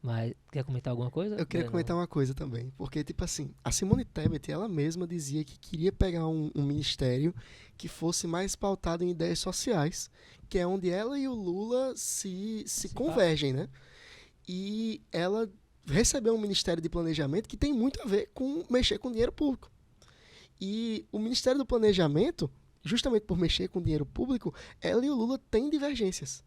Mas quer comentar alguma coisa? Eu queria comentar uma coisa também. Porque, tipo assim, a Simone Tebet, ela mesma dizia que queria pegar um ministério que fosse mais pautado em ideias sociais, que é onde ela e o Lula se convergem, né? E ela recebeu um ministério de planejamento que tem muito a ver com mexer com dinheiro público. E o Ministério do Planejamento, justamente por mexer com dinheiro público, ela e o Lula têm divergências.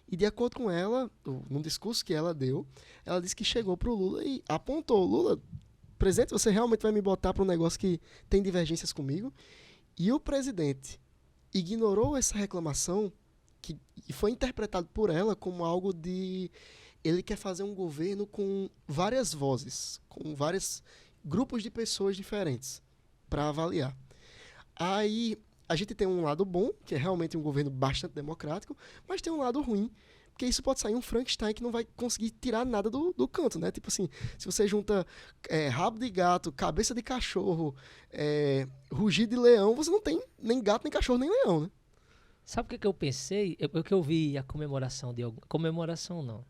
E de acordo com ela, num discurso que ela deu, ela disse que chegou para o Lula e apontou: Lula, presidente, você realmente vai me botar para um negócio que tem divergências comigo? E o presidente ignorou essa reclamação e foi interpretado por ela como algo de... Ele quer fazer um governo com várias vozes, com vários grupos de pessoas diferentes para avaliar. Aí a gente tem um lado bom, que é realmente um governo bastante democrático, mas tem um lado ruim, porque isso pode sair um Frankenstein que não vai conseguir tirar nada do canto, né? Tipo assim, se você junta rabo de gato, cabeça de cachorro, rugido de leão, você não tem nem gato, nem cachorro, nem leão, né? Sabe o que eu pensei? Porque eu vi a comemoração de algum... Comemoração não,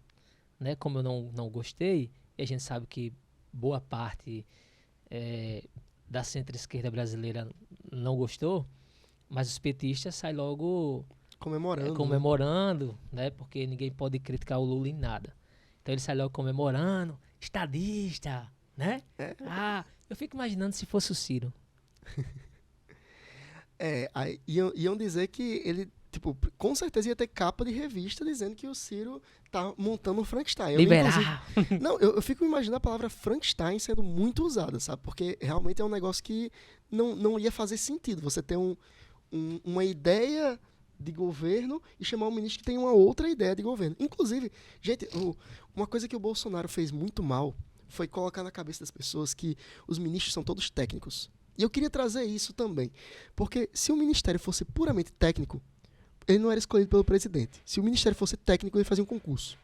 né? Como eu não gostei, e a gente sabe que boa parte da centro-esquerda brasileira não gostou, mas os petistas saem logo comemorando, né? Porque ninguém pode criticar o Lula em nada. Então ele sai logo comemorando, estadista, né? Eu fico imaginando se fosse o Ciro. Aí iam dizer que ele, tipo, com certeza ia ter capa de revista dizendo que o Ciro tá montando um Frankenstein. Liberar! Eu fico imaginando a palavra Frankenstein sendo muito usada, sabe? Porque realmente é um negócio que não ia fazer sentido. Você ter uma ideia de governo e chamar um ministro que tem uma outra ideia de governo. Inclusive, gente, uma coisa que o Bolsonaro fez muito mal foi colocar na cabeça das pessoas que os ministros são todos técnicos. E eu queria trazer isso também. Porque se o ministério fosse puramente técnico, ele não era escolhido pelo presidente. Se o ministério fosse técnico, ele fazia um concurso.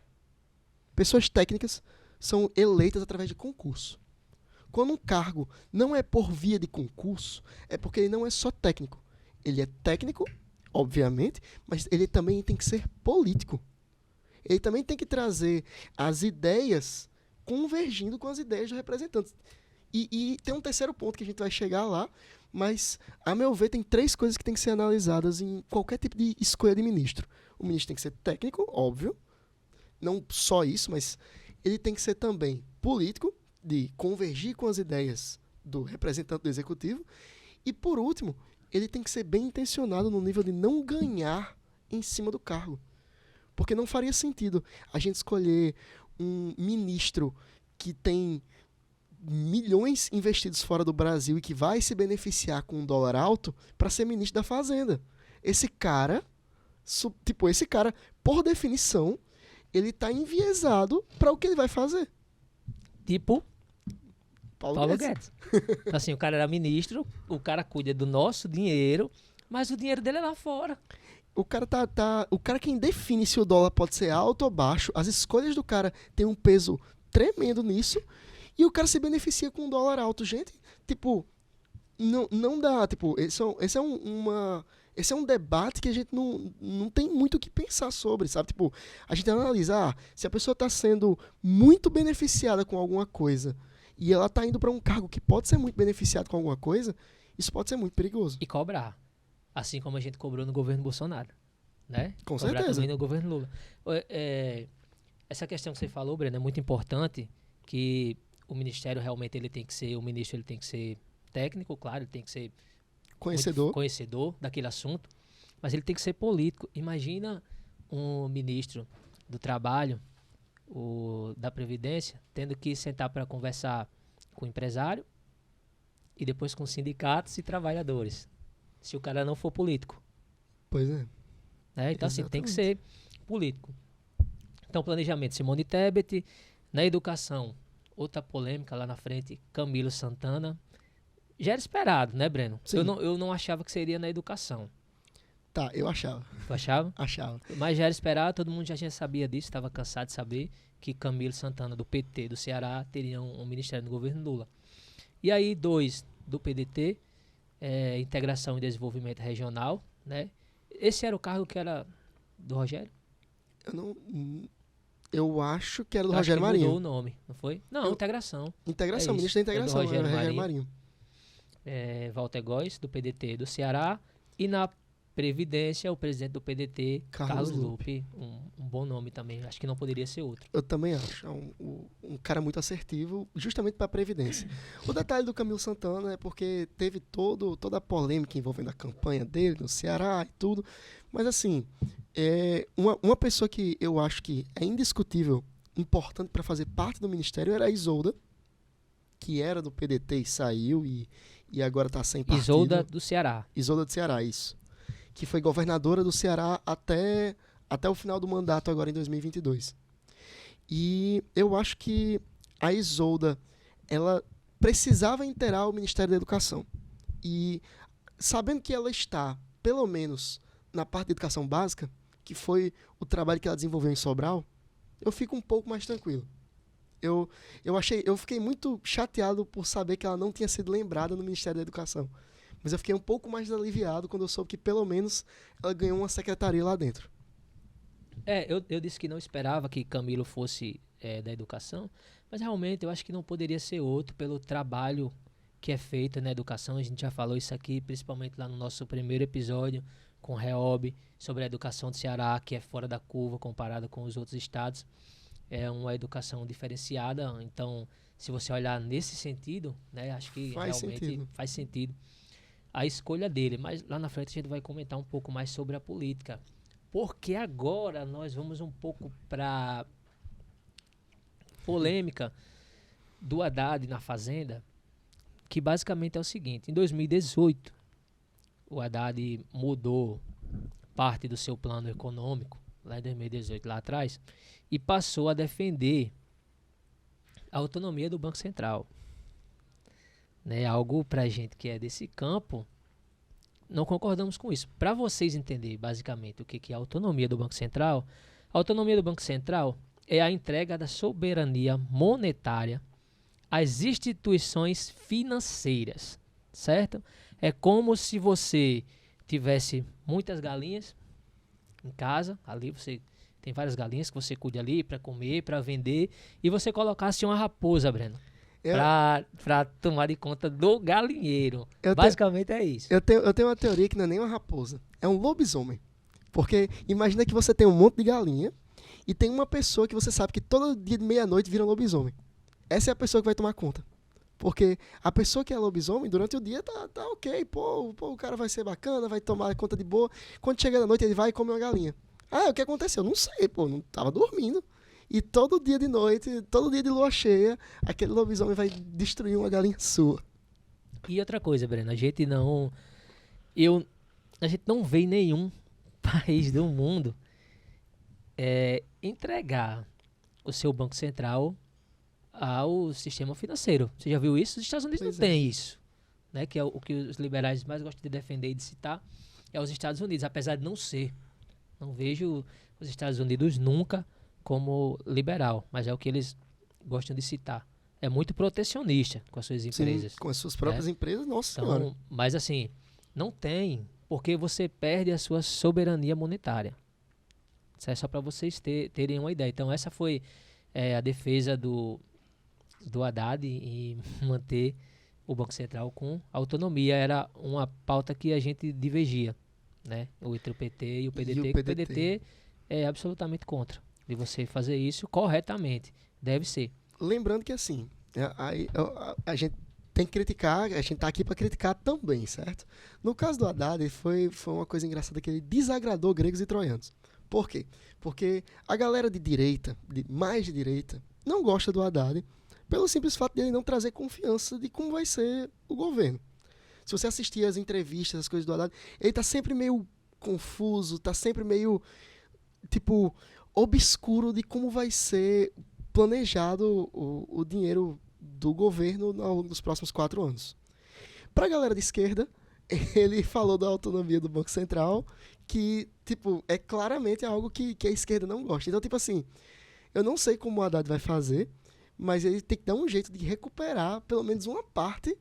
Pessoas técnicas são eleitas através de concurso. Quando um cargo não é por via de concurso, é porque ele não é só técnico. Ele é técnico, obviamente, mas ele também tem que ser político. Ele também tem que trazer as ideias convergindo com as ideias dos representantes. E tem um terceiro ponto que a gente vai chegar lá, mas, a meu ver, tem 3 coisas que tem que ser analisadas em qualquer tipo de escolha de ministro. O ministro tem que ser técnico, óbvio, não só isso, mas ele tem que ser também político, de convergir com as ideias do representante do executivo, e, por último, ele tem que ser bem intencionado no nível de não ganhar em cima do cargo. Porque não faria sentido a gente escolher um ministro que tem milhões investidos fora do Brasil e que vai se beneficiar com um dólar alto para ser ministro da Fazenda. Esse cara, por definição, ele tá enviesado para o que ele vai fazer. Tipo Paulo Guedes. Então, assim, o cara era ministro, o cara cuida do nosso dinheiro, mas o dinheiro dele é lá fora. O cara quem define se o dólar pode ser alto ou baixo, as escolhas do cara têm um peso tremendo nisso. E o cara se beneficia com um dólar alto. Gente, tipo, não dá. Tipo, esse é um debate que a gente não tem muito o que pensar sobre, sabe? Tipo, a gente analisa, se a pessoa está sendo muito beneficiada com alguma coisa e ela está indo para um cargo que pode ser muito beneficiado com alguma coisa, isso pode ser muito perigoso. E cobrar. Assim como a gente cobrou no governo Bolsonaro, né? Com cobrar certeza. Também no governo Lula. Essa questão que você falou, Breno, é muito importante, que o ministério realmente ele tem que ser técnico, claro, ele tem que ser conhecedor daquele assunto, mas ele tem que ser político. Imagina um ministro do Trabalho, da Previdência, tendo que sentar para conversar com o empresário e depois com sindicatos e trabalhadores, se o cara não for político. Pois é. Então, assim, tem que ser político. Então, planejamento, Simone Tebet. Na educação, outra polêmica lá na frente, Camilo Santana. Já era esperado, né, Breno? Sim. Eu não achava que seria na educação. Tá, eu achava. Tu achava? Achava. Mas já era esperado, todo mundo já sabia disso, estava cansado de saber que Camilo Santana, do PT do Ceará, teria um ministério no governo Lula. E aí, 2 do PDT, Integração e Desenvolvimento Regional, né? Esse era o cargo que era do Rogério? Eu acho que era do Eu acho Rogério que Marinho. mudou o nome, não foi? Não, Integração. Integração, É ministro da isso, é do Integração, Rogério era Rogério Marinho. Walter Góes, do PDT do Ceará. E na Previdência, o presidente do PDT, Carlos Carlos Lupe. Um bom nome também, acho que não poderia ser outro. Eu também acho. É um cara muito assertivo, justamente para a Previdência. O detalhe do Camilo Santana é porque teve toda a polêmica envolvendo a campanha dele no Ceará e tudo. Mas, assim, uma pessoa que eu acho que é indiscutível, importante para fazer parte do ministério, era a Isolda, que era do PDT e saiu e agora está sem partido. Isolda do Ceará. Isolda do Ceará, isso. Que foi governadora do Ceará até o final do mandato, agora em 2022. E eu acho que a Isolda, ela precisava inteirar o Ministério da Educação. E sabendo que ela está, pelo menos, na parte de educação básica, que foi o trabalho que ela desenvolveu em Sobral, eu fico um pouco mais tranquilo. Eu fiquei muito chateado por saber que ela não tinha sido lembrada no Ministério da Educação. Mas eu fiquei um pouco mais aliviado quando eu soube que, pelo menos, ela ganhou uma secretaria lá dentro. Eu disse que não esperava que Camilo fosse da educação, mas realmente eu acho que não poderia ser outro pelo trabalho que é feito na educação. A gente já falou isso aqui, principalmente lá no nosso primeiro episódio com o Reob, sobre a educação do Ceará, que é fora da curva comparada com os outros estados. É uma educação diferenciada, então, se você olhar nesse sentido, né, acho que realmente faz sentido a escolha dele, mas lá na frente a gente vai comentar um pouco mais sobre a política, porque agora nós vamos um pouco para polêmica do Haddad na Fazenda, que basicamente é o seguinte: em 2018 o Haddad mudou parte do seu plano econômico, lá em 2018, lá atrás, e passou a defender a autonomia do Banco Central. Né, algo pra gente que é desse campo, não concordamos com isso. Para vocês entenderem basicamente o que é a autonomia do Banco Central, a autonomia do Banco Central é a entrega da soberania monetária às instituições financeiras, certo? É como se você tivesse muitas galinhas em casa, ali você tem várias galinhas que você cuida ali para comer, para vender, e você colocasse uma raposa, Breno, para tomar de conta do galinheiro. Basicamente é isso. Eu tenho uma teoria que não é nem uma raposa, é um lobisomem. Porque imagina que você tem um monte de galinha e tem uma pessoa que você sabe que todo dia de meia-noite vira um lobisomem. Essa é a pessoa que vai tomar conta. Porque a pessoa que é lobisomem, durante o dia tá ok, pô, o cara vai ser bacana, vai tomar conta de boa. Quando chega da noite, ele vai e come uma galinha. O que aconteceu? Não sei, pô, não tava dormindo. E todo dia de noite, todo dia de lua cheia, aquele lobisomem vai destruir uma galinha sua. E outra coisa, Breno, a gente não vê em nenhum país do mundo entregar o seu Banco Central ao sistema financeiro. Você já viu isso? Os Estados Unidos não tem isso. Né? Que é o que os liberais mais gostam de defender e de citar, é os Estados Unidos, apesar de não ser. Não vejo os Estados Unidos nunca como liberal, mas é o que eles gostam de citar. É muito protecionista com as suas empresas. Sim, com as suas próprias empresas, nossa então, senhora. Mas assim, não tem, porque você perde a sua soberania monetária. Isso é só para vocês terem uma ideia. Então essa foi a defesa do Haddad em manter o Banco Central com autonomia. Era uma pauta que a gente divergia, né? Entre o PT e o PDT. O PDT é absolutamente contra de você fazer isso corretamente. Deve ser. Lembrando que assim, a gente tem que criticar, a gente tá aqui para criticar também, certo? No caso do Haddad, foi uma coisa engraçada que ele desagradou gregos e troianos. Por quê? Porque a galera de direita, mais de direita, não gosta do Haddad pelo simples fato de ele não trazer confiança de como vai ser o governo. Se você assistir as entrevistas, as coisas do Haddad, ele tá sempre meio confuso, tá sempre meio, tipo, obscuro de como vai ser planejado o dinheiro do governo ao longo dos próximos 4 anos. Para a galera de esquerda, ele falou da autonomia do Banco Central, que, tipo, é claramente algo que a esquerda não gosta. Então, tipo assim, eu não sei como o Haddad vai fazer, mas ele tem que dar um jeito de recuperar pelo menos uma parte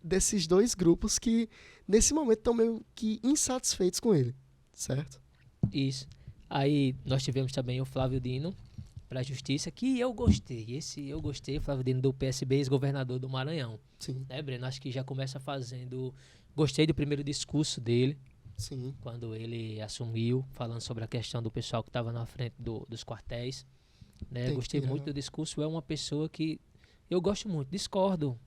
desses dois grupos que, nesse momento, estão meio que insatisfeitos com ele, certo? Isso. Aí nós tivemos também o Flávio Dino para a Justiça, que eu gostei. Eu gostei, Flávio Dino do PSB, ex-governador do Maranhão. Sim, Né, Breno? Acho que já começa fazendo... Gostei do primeiro discurso dele, sim. quando ele assumiu, falando sobre a questão do pessoal que estava na frente dos quartéis. Né? Tem que Gostei tirar. muito do discurso. É uma pessoa que eu gosto muito. Discordo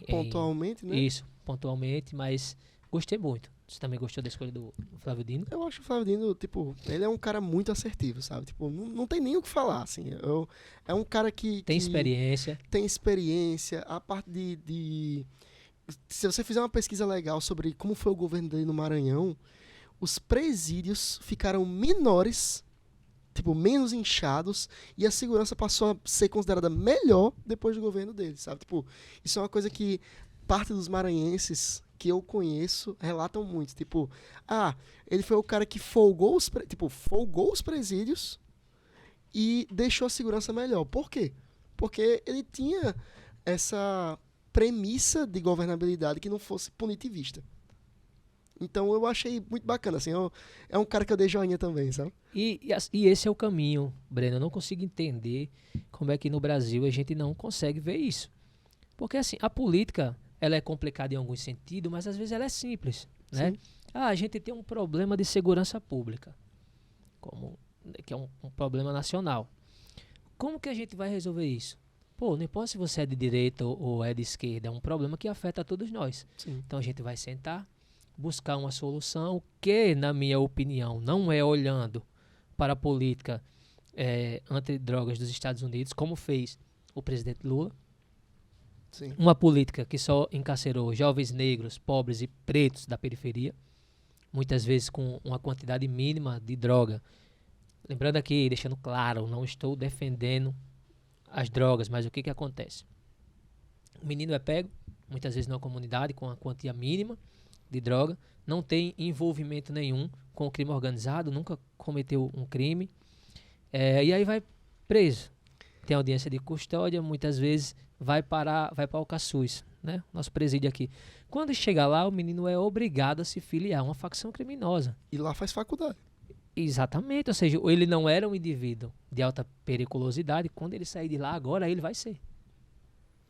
Pontualmente, né? isso, pontualmente, mas gostei muito. Você também gostou da escolha do Flávio Dino? Eu acho o Flávio Dino, tipo, ele é um cara muito assertivo, sabe? Tipo, não tem nem o que falar, assim. É um cara Tem que experiência. tem experiência, a parte se você fizer uma pesquisa legal sobre como foi o governo dele no Maranhão, os presídios ficaram menores, tipo, menos inchados, e a segurança passou a ser considerada melhor depois do governo dele, sabe? Tipo, isso é uma coisa que parte dos maranhenses que eu conheço relatam muito. Tipo, ele foi o cara que folgou folgou os presídios e deixou a segurança melhor. Por quê? Porque ele tinha essa premissa de governabilidade que não fosse punitivista. Então eu achei muito bacana, assim, é um cara que eu dei joinha também, sabe? E esse é o caminho, Breno. Eu não consigo entender como é que no Brasil a gente não consegue ver isso. Porque assim, a política, ela é complicada em alguns sentidos, mas às vezes ela é simples, né? Sim. A gente tem um problema de segurança pública, que é um problema nacional. Como que a gente vai resolver isso? Pô, não importa se você é de direita ou é de esquerda, é um problema que afeta a todos nós. Sim. Então a gente vai sentar, buscar uma solução que, na minha opinião, não é olhando para a política antidrogas dos Estados Unidos, como fez o presidente Lula. Sim. Uma política que só encarcerou jovens negros, pobres e pretos da periferia, muitas vezes com uma quantidade mínima de droga. Lembrando aqui, deixando claro, não estou defendendo as drogas, mas o que acontece? O menino é pego, muitas vezes numa comunidade, com uma quantia mínima de droga, não tem envolvimento nenhum com o crime organizado, nunca cometeu um crime, e aí vai preso. Tem audiência de custódia, muitas vezes vai para o CASUS, né? Nosso presídio aqui. Quando chega lá, o menino é obrigado a se filiar a uma facção criminosa. E lá faz faculdade. Exatamente, ou seja, ele não era um indivíduo de alta periculosidade, quando ele sair de lá, agora ele vai ser.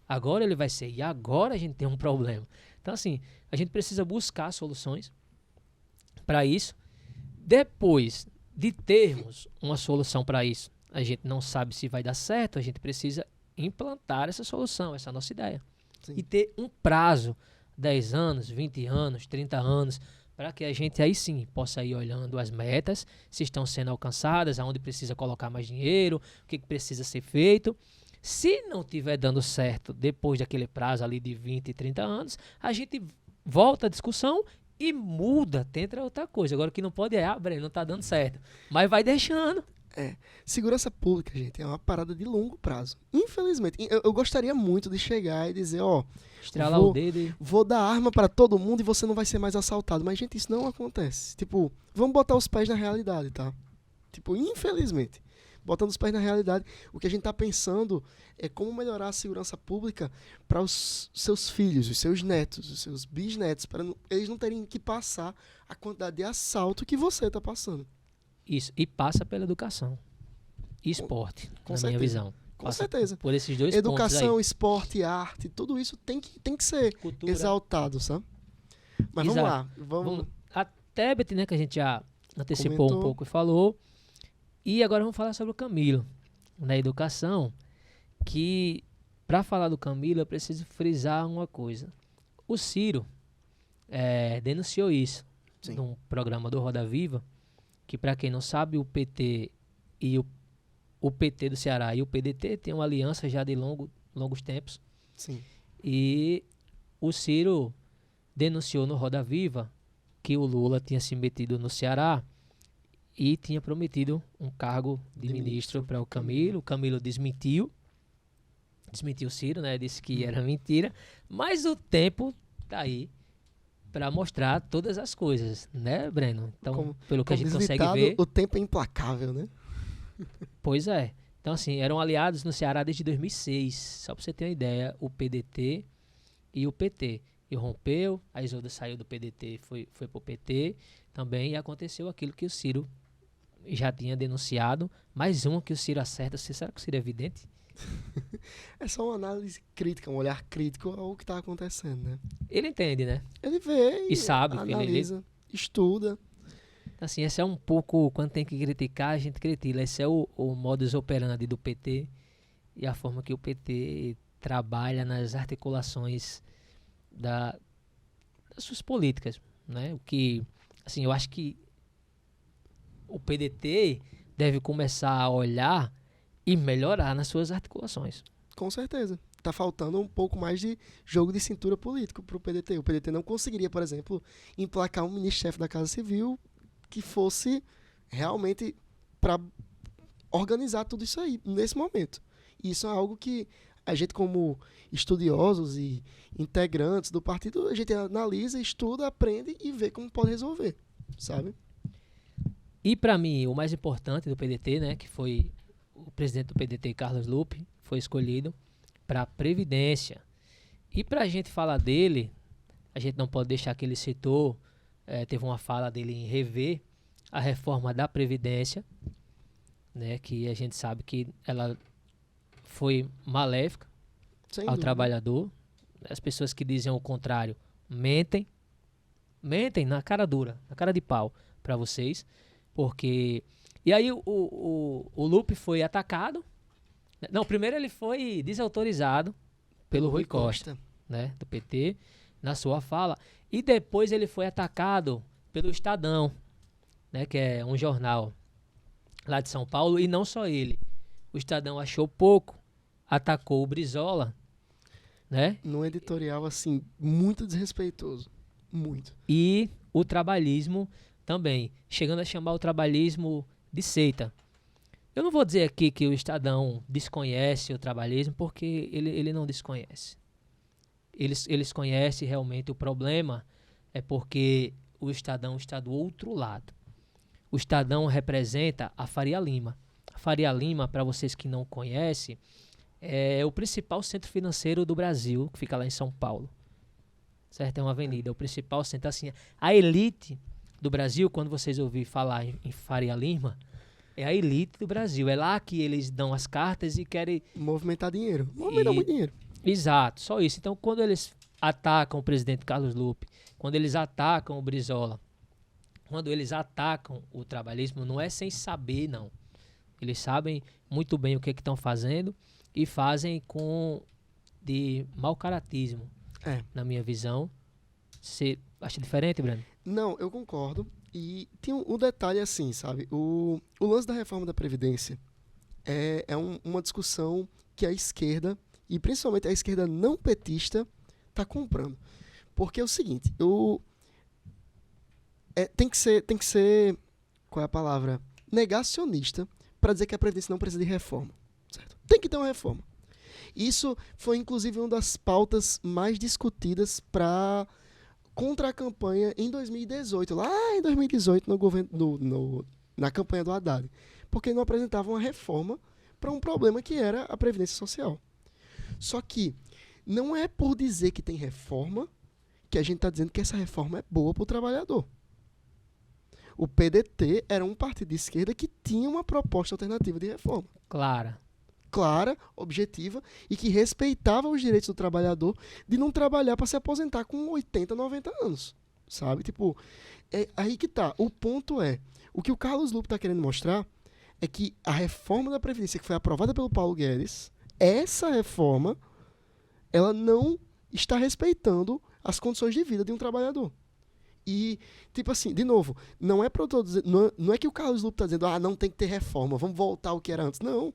Agora ele vai ser, e agora a gente tem um problema. Então assim, a gente precisa buscar soluções para isso. Depois de termos uma solução para isso, a gente não sabe se vai dar certo, a gente precisa implantar essa solução, essa é a nossa ideia. Sim. E ter um prazo, 10 anos, 20 anos, 30 anos, para que a gente aí sim possa ir olhando as metas, se estão sendo alcançadas, aonde precisa colocar mais dinheiro, o que precisa ser feito. Se não estiver dando certo depois daquele prazo ali de 20, 30 anos, a gente volta à discussão e muda, tenta outra coisa. Agora o que não pode Breno, não está dando certo. Mas vai deixando. Segurança pública, gente, é uma parada de longo prazo. Infelizmente, eu gostaria muito de chegar e dizer, Estralar o dedo e... vou dar arma para todo mundo e você não vai ser mais assaltado. Mas, gente, isso não acontece. Tipo, vamos botar os pés na realidade, tá? Tipo, infelizmente, botando os pés na realidade, o que a gente tá pensando é como melhorar a segurança pública para os seus filhos, os seus netos, os seus bisnetos, para eles não terem que passar a quantidade de assalto que você tá passando. Isso, e passa pela educação e esporte, Com na certeza. minha visão. Com Passa certeza. por esses dois Educação, pontos aí. esporte, arte, tudo isso tem que ser Cultura. exaltado, sabe? Mas vamos Exato. lá. Vamos... A Tebet, né, que a gente já antecipou Comentou. um pouco e falou. E agora vamos falar sobre o Camilo, na educação, que para falar do Camilo eu preciso frisar uma coisa. O Ciro denunciou isso Sim. num programa do Roda Viva, que para quem não sabe, o PT e o PT do Ceará e o PDT têm uma aliança já de longos tempos. Sim. E o Ciro denunciou no Roda Viva que o Lula tinha se metido no Ceará e tinha prometido um cargo de ministro para o Camilo. O Camilo desmentiu o Ciro, né? Disse que era mentira, mas o tempo tá aí para mostrar todas as coisas, né, Breno? Então, pelo que a gente consegue ver, o tempo é implacável, né? pois é. Então, assim, eram aliados no Ceará desde 2006, só para você ter uma ideia, o PDT e o PT. E rompeu, a Isolda saiu do PDT, foi para o PT também, e aconteceu aquilo que o Ciro já tinha denunciado. Mais uma que o Ciro acerta. Será que o Ciro é evidente? É só uma análise crítica, um olhar crítico ao que está acontecendo, né? Ele entende, né? Ele vê E sabe, analisa, estuda. Assim, esse é um pouco, quando tem que criticar, a gente critica. Esse é o modus operandi do PT e a forma que o PT trabalha nas articulações das suas políticas, né? O que, assim, eu acho que o PDT deve começar a olhar e melhorar nas suas articulações. Com certeza. Tá faltando um pouco mais de jogo de cintura político pro PDT. O PDT não conseguiria, por exemplo, emplacar um ministro-chefe da Casa Civil que fosse realmente para organizar tudo isso aí, nesse momento. E isso é algo que a gente, como estudiosos e integrantes do partido, a gente analisa, estuda, aprende e vê como pode resolver, sabe? E para mim, o mais importante do PDT, né, que foi o presidente do PDT, Carlos Lupe, foi escolhido para a Previdência. E para a gente falar dele, a gente não pode deixar que ele citou, teve uma fala dele em rever a reforma da Previdência, né, que a gente sabe que ela foi maléfica ao trabalhador. As pessoas que dizem o contrário mentem na cara dura, na cara de pau para vocês, porque... E aí o Lupe foi atacado. Não, primeiro ele foi desautorizado pelo Rui Costa, né, do PT, na sua fala. E depois ele foi atacado pelo Estadão, né, que é um jornal lá de São Paulo. E não só ele. O Estadão achou pouco, atacou o Brizola, né? Num editorial, assim, muito desrespeitoso. Muito. E o trabalhismo também, chegando a chamar o trabalhismo de seita. Eu não vou dizer aqui que o Estadão desconhece o trabalhismo, porque ele não desconhece. Eles conhecem realmente. O problema é porque o Estadão está do outro lado. O Estadão representa a Faria Lima. A Faria Lima, para vocês que não conhecem, é o principal centro financeiro do Brasil, que fica lá em São Paulo. Certo? É uma avenida, é o principal centro. Assim, a elite do Brasil, quando vocês ouvirem falar em Faria Lima, é a elite do Brasil. É lá que eles dão as cartas e querem... movimentar dinheiro. Movimentar muito dinheiro. Exato, só isso. Então, quando eles atacam o presidente Carlos Lupe, quando eles atacam o Brizola, quando eles atacam o trabalhismo, não é sem saber, não. Eles sabem muito bem o que estão fazendo e fazem de mau caratismo, na minha visão. Você acha diferente, Breno? Não, eu concordo. E tem um detalhe assim, sabe? O lance da reforma da Previdência é uma discussão que a esquerda, e principalmente a esquerda não petista, está comprando. Porque é o seguinte, tem que ser, qual é a palavra? Negacionista para dizer que a Previdência não precisa de reforma. Certo? Tem que ter uma reforma. Isso foi, inclusive, uma das pautas mais discutidas contra a campanha em 2018, lá em 2018, no governo, na campanha do Haddad, porque não apresentavam uma reforma para um problema que era a Previdência Social. Só que não é por dizer que tem reforma que a gente está dizendo que essa reforma é boa para o trabalhador. O PDT era um partido de esquerda que tinha uma proposta alternativa de reforma. Clara, objetiva e que respeitava os direitos do trabalhador de não trabalhar para se aposentar com 80, 90 anos, sabe? Tipo, é aí que tá. O ponto é, o que o Carlos Lupe está querendo mostrar é que a reforma da Previdência que foi aprovada pelo Paulo Guedes, essa reforma, ela não está respeitando as condições de vida de um trabalhador. E, tipo assim, de novo, não é para eu dizer, não é que o Carlos Lupe está dizendo, não tem que ter reforma, vamos voltar ao que era antes. Não.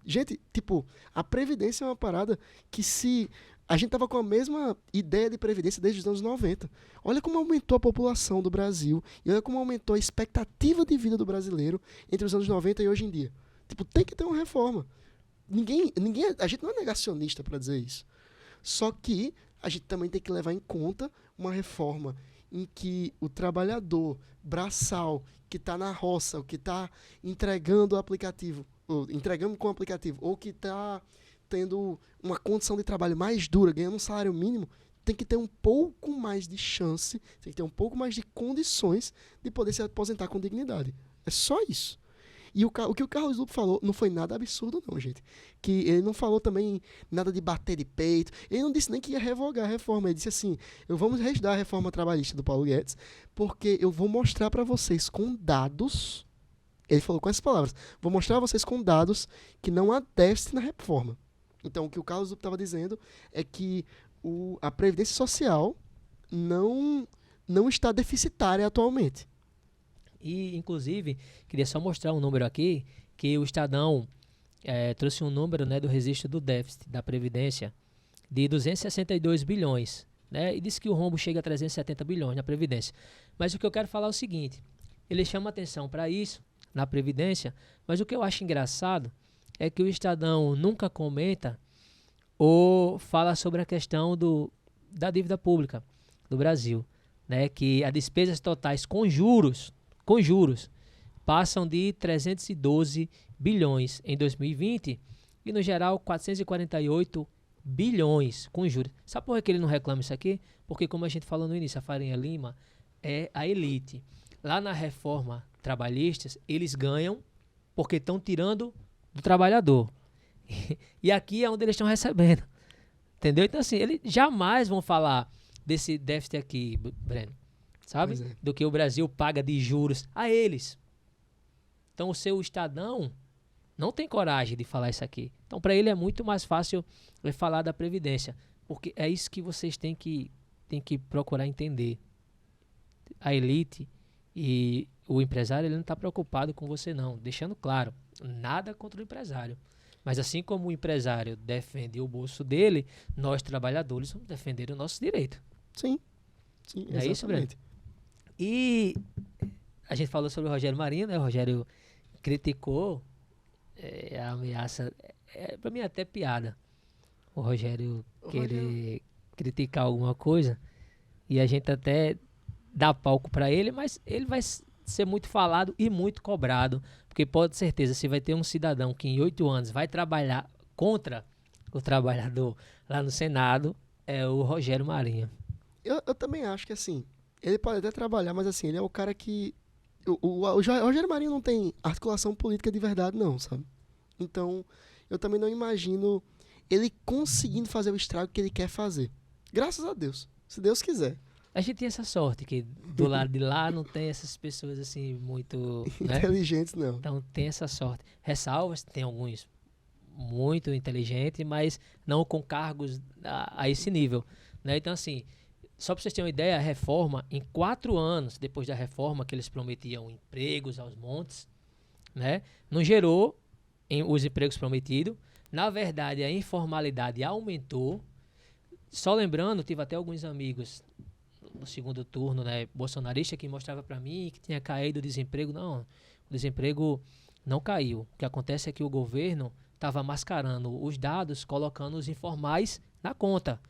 Gente, tipo, a Previdência é uma parada que se A gente estava com a mesma ideia de previdência desde os anos 90. Olha como aumentou a população do Brasil e olha como aumentou a expectativa de vida do brasileiro entre os anos 90 e hoje em dia. Tipo, tem que ter uma reforma. A gente não é negacionista para dizer isso. Só que a gente também tem que levar em conta uma reforma em que o trabalhador braçal que está na roça, ou que está entregando o aplicativo, ou entregando com o aplicativo, ou que está tendo uma condição de trabalho mais dura, ganhando um salário mínimo, tem que ter um pouco mais de chance, tem que ter um pouco mais de condições de poder se aposentar com dignidade. É só isso. E o que o Carlos Lupo falou não foi nada absurdo, não, gente. Que ele não falou também nada de bater de peito. Ele não disse nem que ia revogar a reforma. Ele disse assim, vamos revisar a reforma trabalhista do Paulo Guedes, porque eu vou mostrar para vocês com dados, ele falou com essas palavras, vou mostrar a vocês com dados que não há déficit na reforma. Então, o que o Carlos Lupo estava dizendo é que a Previdência Social não está deficitária atualmente. E, inclusive, queria só mostrar um número aqui, que o Estadão trouxe um número, né, do registro do déficit da Previdência de 262 bilhões. Né, e disse que o rombo chega a 370 bilhões na Previdência. Mas o que eu quero falar é o seguinte, ele chama atenção para isso na Previdência, mas o que eu acho engraçado é que o Estadão nunca comenta ou fala sobre a questão da dívida pública do Brasil, né, que as despesas totais com juros passam de 312 bilhões em 2020 e, no geral, 448 bilhões com juros. Sabe por que ele não reclama isso aqui? Porque, como a gente falou no início, a Farinha Lima é a elite. Lá na reforma trabalhista, eles ganham porque estão tirando do trabalhador. E aqui é onde eles estão recebendo. Entendeu? Então, assim, eles jamais vão falar desse déficit aqui, Breno. Sabe? Do que o Brasil paga de juros a eles. Então, o seu Estadão não tem coragem de falar isso aqui. Então, para ele é muito mais fácil falar da Previdência. Porque é isso que vocês têm que procurar entender. A elite e o empresário, ele não está preocupado com você, não. Deixando claro, nada contra o empresário. Mas assim como o empresário defende o bolso dele, nós, trabalhadores, vamos defender o nosso direito. Sim, exatamente. É isso, Breno? E a gente falou sobre o Rogério Marinho, né? O Rogério criticou a ameaça. Para mim é até piada. O Rogério querer criticar alguma coisa e a gente até dá palco para ele, mas ele vai ser muito falado e muito cobrado, porque pode ter certeza, se vai ter um cidadão que em 8 anos vai trabalhar contra o trabalhador lá no Senado, é o Rogério Marinho. Eu também acho que, assim, ele pode até trabalhar, mas, assim, ele é o cara que... O Rogério Marinho não tem articulação política de verdade, não, sabe? Então, eu também não imagino ele conseguindo fazer o estrago que ele quer fazer. Graças a Deus. Se Deus quiser. A gente tem essa sorte, que do lado de lá não tem essas pessoas, assim, muito... né? Inteligentes, não. Então, tem essa sorte. Ressalvas, tem alguns muito inteligentes, mas não com cargos a esse nível, né? Então, assim... Só para vocês terem uma ideia, a reforma, em 4 anos depois da reforma, que eles prometiam empregos aos montes, né, não gerou os empregos prometidos. Na verdade, a informalidade aumentou. Só lembrando, tive até alguns amigos no segundo turno, né, bolsonarista, que mostrava para mim que tinha caído o desemprego. Não, o desemprego não caiu. O que acontece é que o governo estava mascarando os dados, colocando os informais na conta.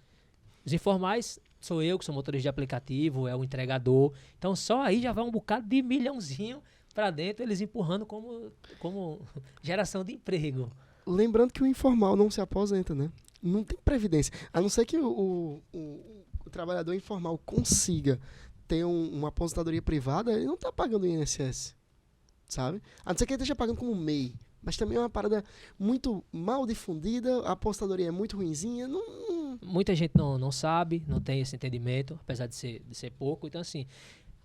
Os informais... Sou eu, que sou motorista de aplicativo, é o entregador. Então, só aí já vai um bocado de milhãozinho para dentro, eles empurrando como geração de emprego. Lembrando que o informal não se aposenta, né? Não tem previdência. A não ser que o trabalhador informal consiga ter uma aposentadoria privada, ele não está pagando INSS, sabe? A não ser que ele esteja pagando como MEI. Mas também é uma parada muito mal difundida, a aposentadoria é muito ruinzinha, Muita gente não sabe, não tem esse entendimento, apesar de ser pouco. Então, assim,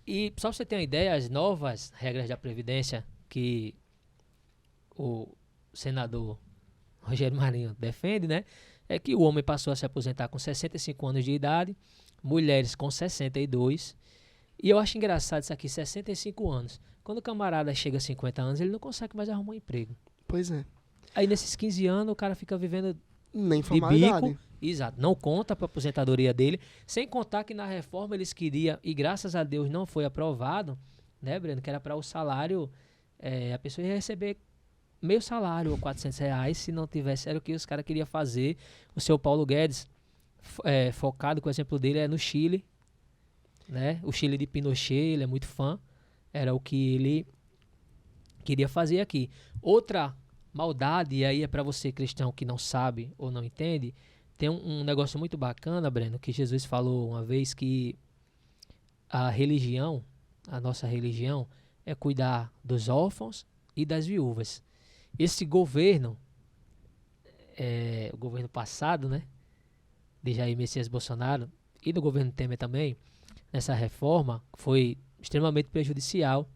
e só para você ter uma ideia, as novas regras da Previdência que o senador Rogério Marinho defende, né, é que o homem passou a se aposentar com 65 anos de idade, mulheres com 62, e eu acho engraçado isso aqui, 65 anos. Quando o camarada chega a 50 anos, ele não consegue mais arrumar um emprego. Pois é. Aí nesses 15 anos o cara fica vivendo na de bico Exato, não conta para a aposentadoria dele, sem contar que na reforma eles queriam, e graças a Deus não foi aprovado, né, Breno, que era para o salário, a pessoa ia receber meio salário ou R$ 400, se não tivesse, era o que os caras queriam fazer. O seu Paulo Guedes, focado, com o exemplo dele, é no Chile, né, o Chile de Pinochet, ele é muito fã, era o que ele queria fazer aqui. Outra maldade, e aí é para você cristão que não sabe ou não entende, tem um negócio muito bacana, Breno, que Jesus falou uma vez, que a religião, a nossa religião, é cuidar dos órfãos e das viúvas. Esse governo, o governo passado, né, de Jair Messias Bolsonaro, e do governo Temer também, nessa reforma, foi extremamente prejudicial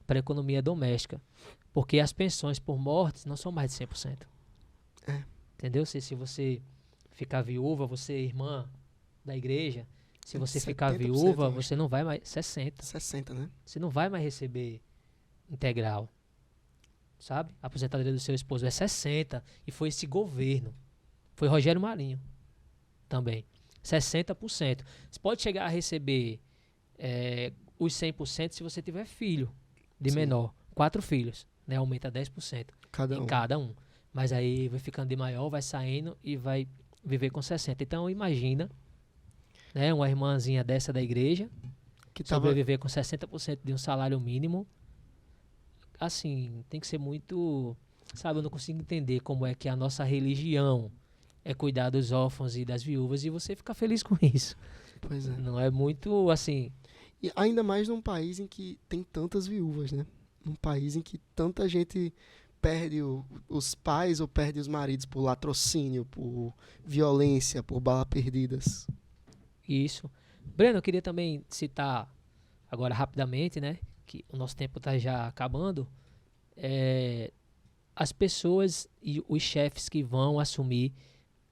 para a economia doméstica, porque as pensões por mortes não são mais de 100%. Entendeu? Se você ficar viúva, você é irmã da igreja, se você ficar viúva, você não vai mais... 60, né? Você não vai mais receber integral, sabe? A aposentadoria do seu esposo é 60, e foi esse governo. Foi Rogério Marinho também. 60%. Você pode chegar a receber os 100% se você tiver filho de menor. 4 filhos, né? Aumenta 10% em cada um. Mas aí vai ficando de maior, vai saindo e vai viver com 60. Então imagina, né, uma irmãzinha dessa da igreja que sobreviver com 60% de um salário mínimo. Assim, tem que ser muito... Sabe, eu não consigo entender como é que a nossa religião é cuidar dos órfãos e das viúvas e você ficar feliz com isso. Pois é. Não é muito, assim... E ainda mais num país em que tem tantas viúvas, né? Num país em que tanta gente perde os pais ou perde os maridos por latrocínio, por violência, por balas perdidas. Isso. Breno, eu queria também citar agora rapidamente, né, que o nosso tempo está já acabando, as pessoas e os chefes que vão assumir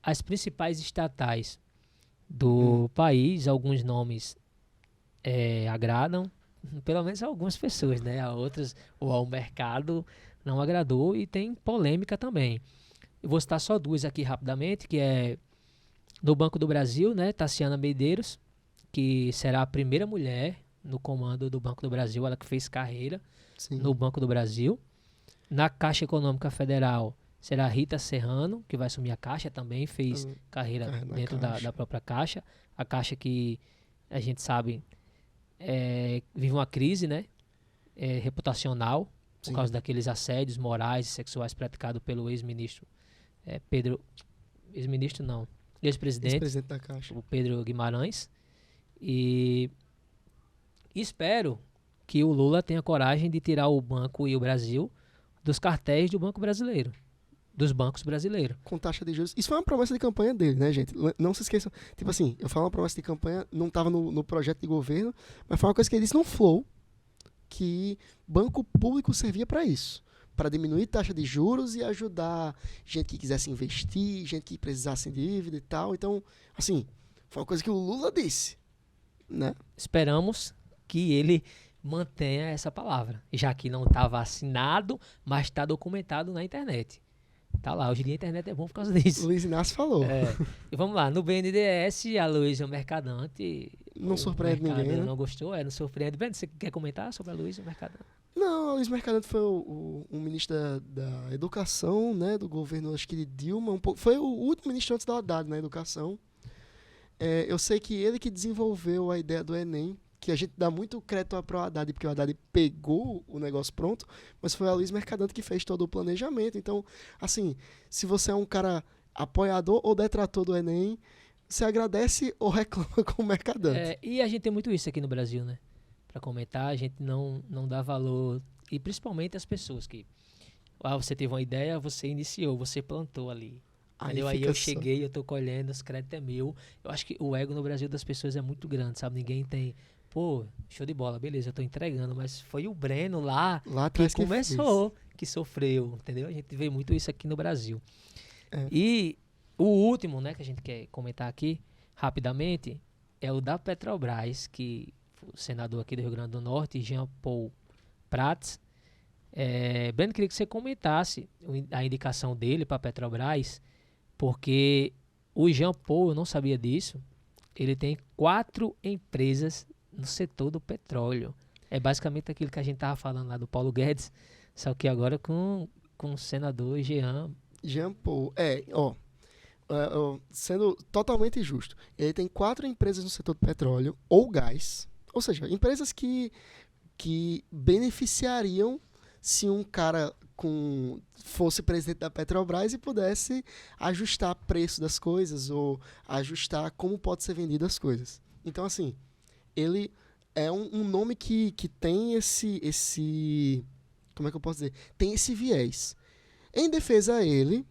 as principais estatais do país. Alguns nomes agradam, pelo menos a algumas pessoas, né, a outras, ou ao mercado, não agradou, e tem polêmica também. Eu vou citar só duas aqui rapidamente, que é no Banco do Brasil, né, Taciana Medeiros, que será a primeira mulher no comando do Banco do Brasil, ela que fez carreira no Banco do Brasil. Na Caixa Econômica Federal será Rita Serrano, que vai assumir a Caixa, também fez carreira dentro da própria Caixa. A Caixa que a gente sabe vive uma crise, né, reputacional, por causa daqueles assédios morais e sexuais praticados pelo ex-ministro ex-presidente da Caixa, o Pedro Guimarães. E espero que o Lula tenha coragem de tirar o banco e o Brasil dos cartéis do Banco Brasileiro, dos bancos brasileiros. Com taxa de juros. Isso foi uma promessa de campanha dele, né, gente? Não se esqueçam. Tipo assim, eu falo uma promessa de campanha, não estava no projeto de governo, mas foi uma coisa que ele disse no Flow, que banco público servia para isso. Para diminuir taxa de juros e ajudar gente que quisesse investir, gente que precisasse de dívida e tal. Então, assim, foi uma coisa que o Lula disse, né? Esperamos que ele mantenha essa palavra, já que não estava assinado, mas está documentado na internet. Tá lá, hoje em dia a internet é bom por causa disso. Luiz Inácio falou. E vamos lá, no BNDES, a Luísa Mercadante... Não surpreende ninguém, né? Não gostou, não surpreende. Breno, você quer comentar sobre a Luísa Mercadante? Não, a Luiz Mercadante foi o ministro da Educação, né, do governo, acho que de Dilma, foi o último ministro antes da Haddad na Educação. Eu sei que ele que desenvolveu a ideia do Enem, que a gente dá muito crédito para o Haddad, porque o Haddad pegou o negócio pronto, mas foi a Luiz Mercadante que fez todo o planejamento. Então, assim, se você é um cara apoiador ou detrator do Enem, você agradece ou reclama com o Mercadante. E a gente tem muito isso aqui no Brasil, né? Para comentar, a gente não dá valor, e principalmente as pessoas que você teve uma ideia, você iniciou, você plantou ali. Aí eu cheguei, eu tô colhendo, os créditos é meu. Eu acho que o ego no Brasil das pessoas é muito grande, sabe? Ninguém tem, show de bola, beleza, eu tô entregando, mas foi o Breno lá que começou, que sofreu, entendeu? A gente vê muito isso aqui no Brasil. E o último, né, que a gente quer comentar aqui, rapidamente, é o da Petrobras, que o senador aqui do Rio Grande do Norte, Jean Paul Prats. Breno, queria que você comentasse a indicação dele para a Petrobras, porque O Jean Paul, eu não sabia disso, ele tem 4 empresas no setor do petróleo. É basicamente aquilo que a gente tava falando lá do Paulo Guedes, só que agora com o senador Jean. Jean Paul, sendo totalmente justo, ele tem 4 empresas no setor do petróleo ou gás, ou seja, empresas que beneficiariam se um cara fosse presidente da Petrobras e pudesse ajustar o preço das coisas ou ajustar como pode ser vendido as coisas. Então, assim, ele é um nome que tem esse... Como é que eu posso dizer? Tem esse viés. Em defesa a ele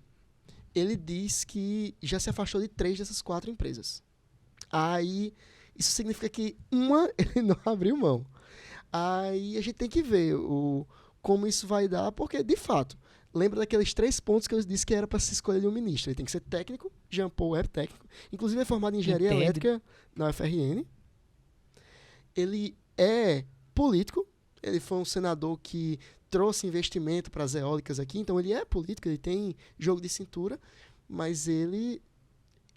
diz que já se afastou de 3 dessas 4 empresas. Aí, isso significa que uma ele não abriu mão. Aí a gente tem que ver como isso vai dar, porque, de fato, lembra daqueles 3 pontos que eu disse que era para se escolher um ministro. Ele tem que ser técnico, Jean Paul é técnico, inclusive é formado em engenharia elétrica na UFRN. Ele é político, ele foi um senador que trouxe investimento para as eólicas aqui, então ele é político, ele tem jogo de cintura, mas ele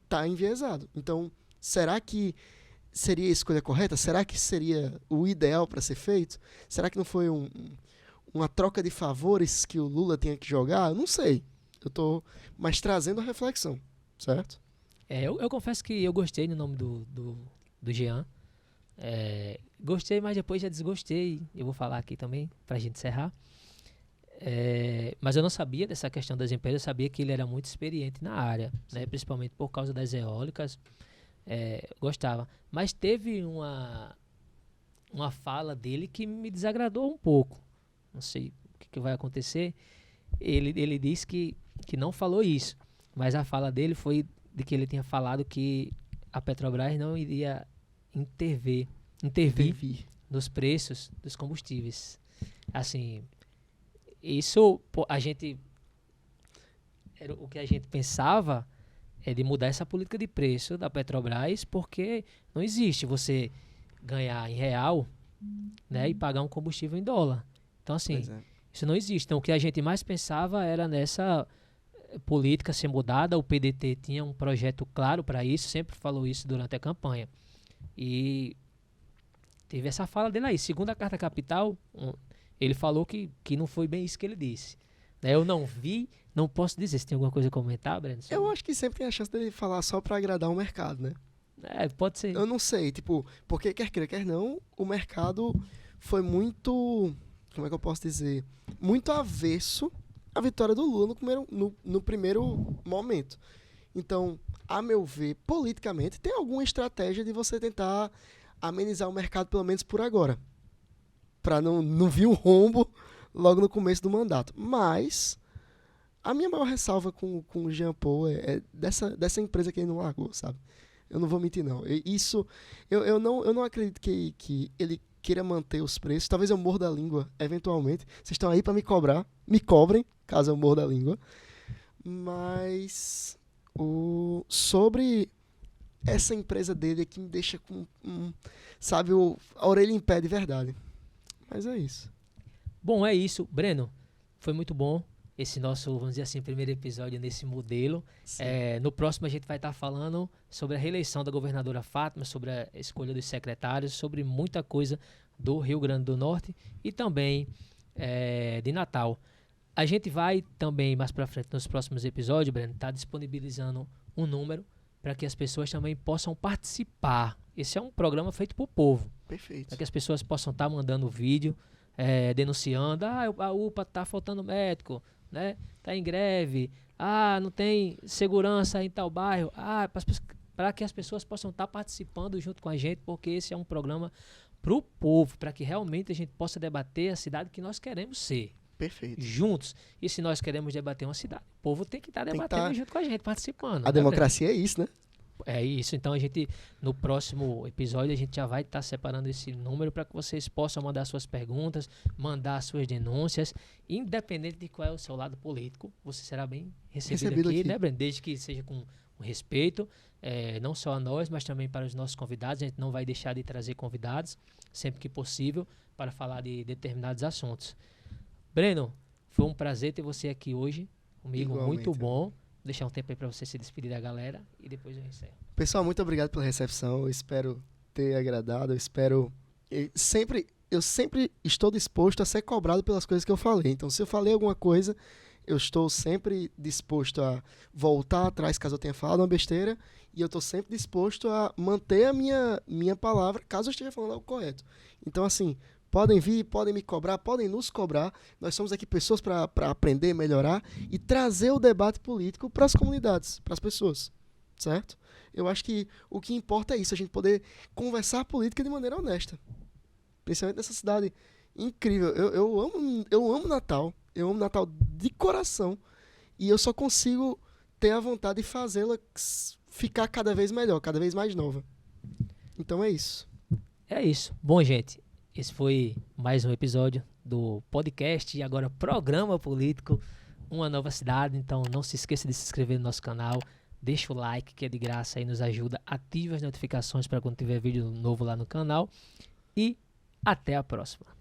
está enviesado. Então, será que seria a escolha correta? Será que seria o ideal para ser feito? Será que não foi uma troca de favores que o Lula tinha que jogar? Eu não sei. Eu estou mais trazendo a reflexão, certo? Eu confesso que eu gostei do nome do Jean. Gostei, mas depois já desgostei. Eu vou falar aqui também, para a gente encerrar. Mas eu não sabia dessa questão das empresas, eu sabia que ele era muito experiente na área, né? Principalmente por causa das eólicas. Gostava. Mas teve uma fala dele que me desagradou um pouco. Não sei o que vai acontecer. Ele disse que não falou isso, mas a fala dele foi de que ele tinha falado que a Petrobras não iria intervir nos preços dos combustíveis. Assim, isso o que a gente pensava é de mudar essa política de preço da Petrobras, porque não existe você ganhar em real, né, e pagar um combustível em dólar. Então, assim, isso não existe. Então, o que a gente mais pensava era nessa política ser mudada. O PDT tinha um projeto claro para isso, sempre falou isso durante a campanha. E teve essa fala dele aí. Segundo a Carta Capital, ele falou que não foi bem isso que ele disse. Eu não vi, não posso dizer. Se tem alguma coisa a comentar, Breno? Eu acho que sempre tem a chance dele falar só para agradar o mercado, né? Pode ser. Eu não sei, porque quer queira, quer não, o mercado foi muito, como é que eu posso dizer, muito avesso à vitória do Lula no primeiro momento. Então, a meu ver, politicamente, tem alguma estratégia de você tentar amenizar o mercado, pelo menos por agora, para não vir um rombo logo no começo do mandato. Mas a minha maior ressalva com o Jean Paul é dessa empresa que ele não largou, sabe? Eu não vou mentir, não. Eu não acredito que ele queira manter os preços. Talvez eu morda a língua, eventualmente. Vocês estão aí para me cobrar. Me cobrem, caso eu morda a língua. Mas sobre essa empresa dele que me deixa com, sabe, a orelha em pé de verdade. Mas é isso. Bom, é isso. Breno, foi muito bom esse nosso, vamos dizer assim, primeiro episódio nesse modelo. No próximo a gente vai estar falando sobre a reeleição da governadora Fátima, sobre a escolha dos secretários, sobre muita coisa do Rio Grande do Norte e também de Natal. A gente vai também, mais para frente, nos próximos episódios, Breno, estar disponibilizando um número para que as pessoas também possam participar. Esse é um programa feito para o povo. Perfeito. Para que as pessoas possam estar mandando vídeo, denunciando, a UPA está faltando médico, né? Tá em greve, não tem segurança em tal bairro, para que as pessoas possam estar participando junto com a gente, porque esse é um programa para o povo, para que realmente a gente possa debater a cidade que nós queremos ser. Perfeito. Juntos. E se nós queremos debater uma cidade, o povo tem que estar debatendo junto com a gente, participando. A democracia é isso, né? É isso. Então a gente, no próximo episódio, a gente já vai estar separando esse número para que vocês possam mandar suas perguntas, mandar suas denúncias, independente de qual é o seu lado político, você será bem recebido aqui, né, Breno? Desde que seja com respeito, não só a nós, mas também para os nossos convidados. A gente não vai deixar de trazer convidados, sempre que possível, para falar de determinados assuntos. Breno, foi um prazer ter você aqui hoje comigo, igualmente, muito bom. deixar um tempo aí para você se despedir da galera e depois eu encerro. Pessoal, muito obrigado pela recepção. Eu espero ter agradado. Eu sempre estou disposto a ser cobrado pelas coisas que eu falei. Então, se eu falei alguma coisa, eu estou sempre disposto a voltar atrás caso eu tenha falado uma besteira. E eu estou sempre disposto a manter a minha palavra caso eu esteja falando algo correto. Então, assim, podem vir, podem me cobrar, podem nos cobrar. Nós somos aqui pessoas para aprender, melhorar e trazer o debate político para as comunidades, para as pessoas. Certo? Eu acho que o que importa é isso, a gente poder conversar política de maneira honesta. Principalmente nessa cidade incrível. Eu amo Natal. Eu amo Natal de coração. E eu só consigo ter a vontade de fazê-la ficar cada vez melhor, cada vez mais nova. Então é isso. É isso. Bom, gente, esse foi mais um episódio do podcast e agora programa político Uma Nova Cidade. Então não se esqueça de se inscrever no nosso canal. Deixa o like, que é de graça, aí nos ajuda. Ative as notificações para quando tiver vídeo novo lá no canal. E até a próxima.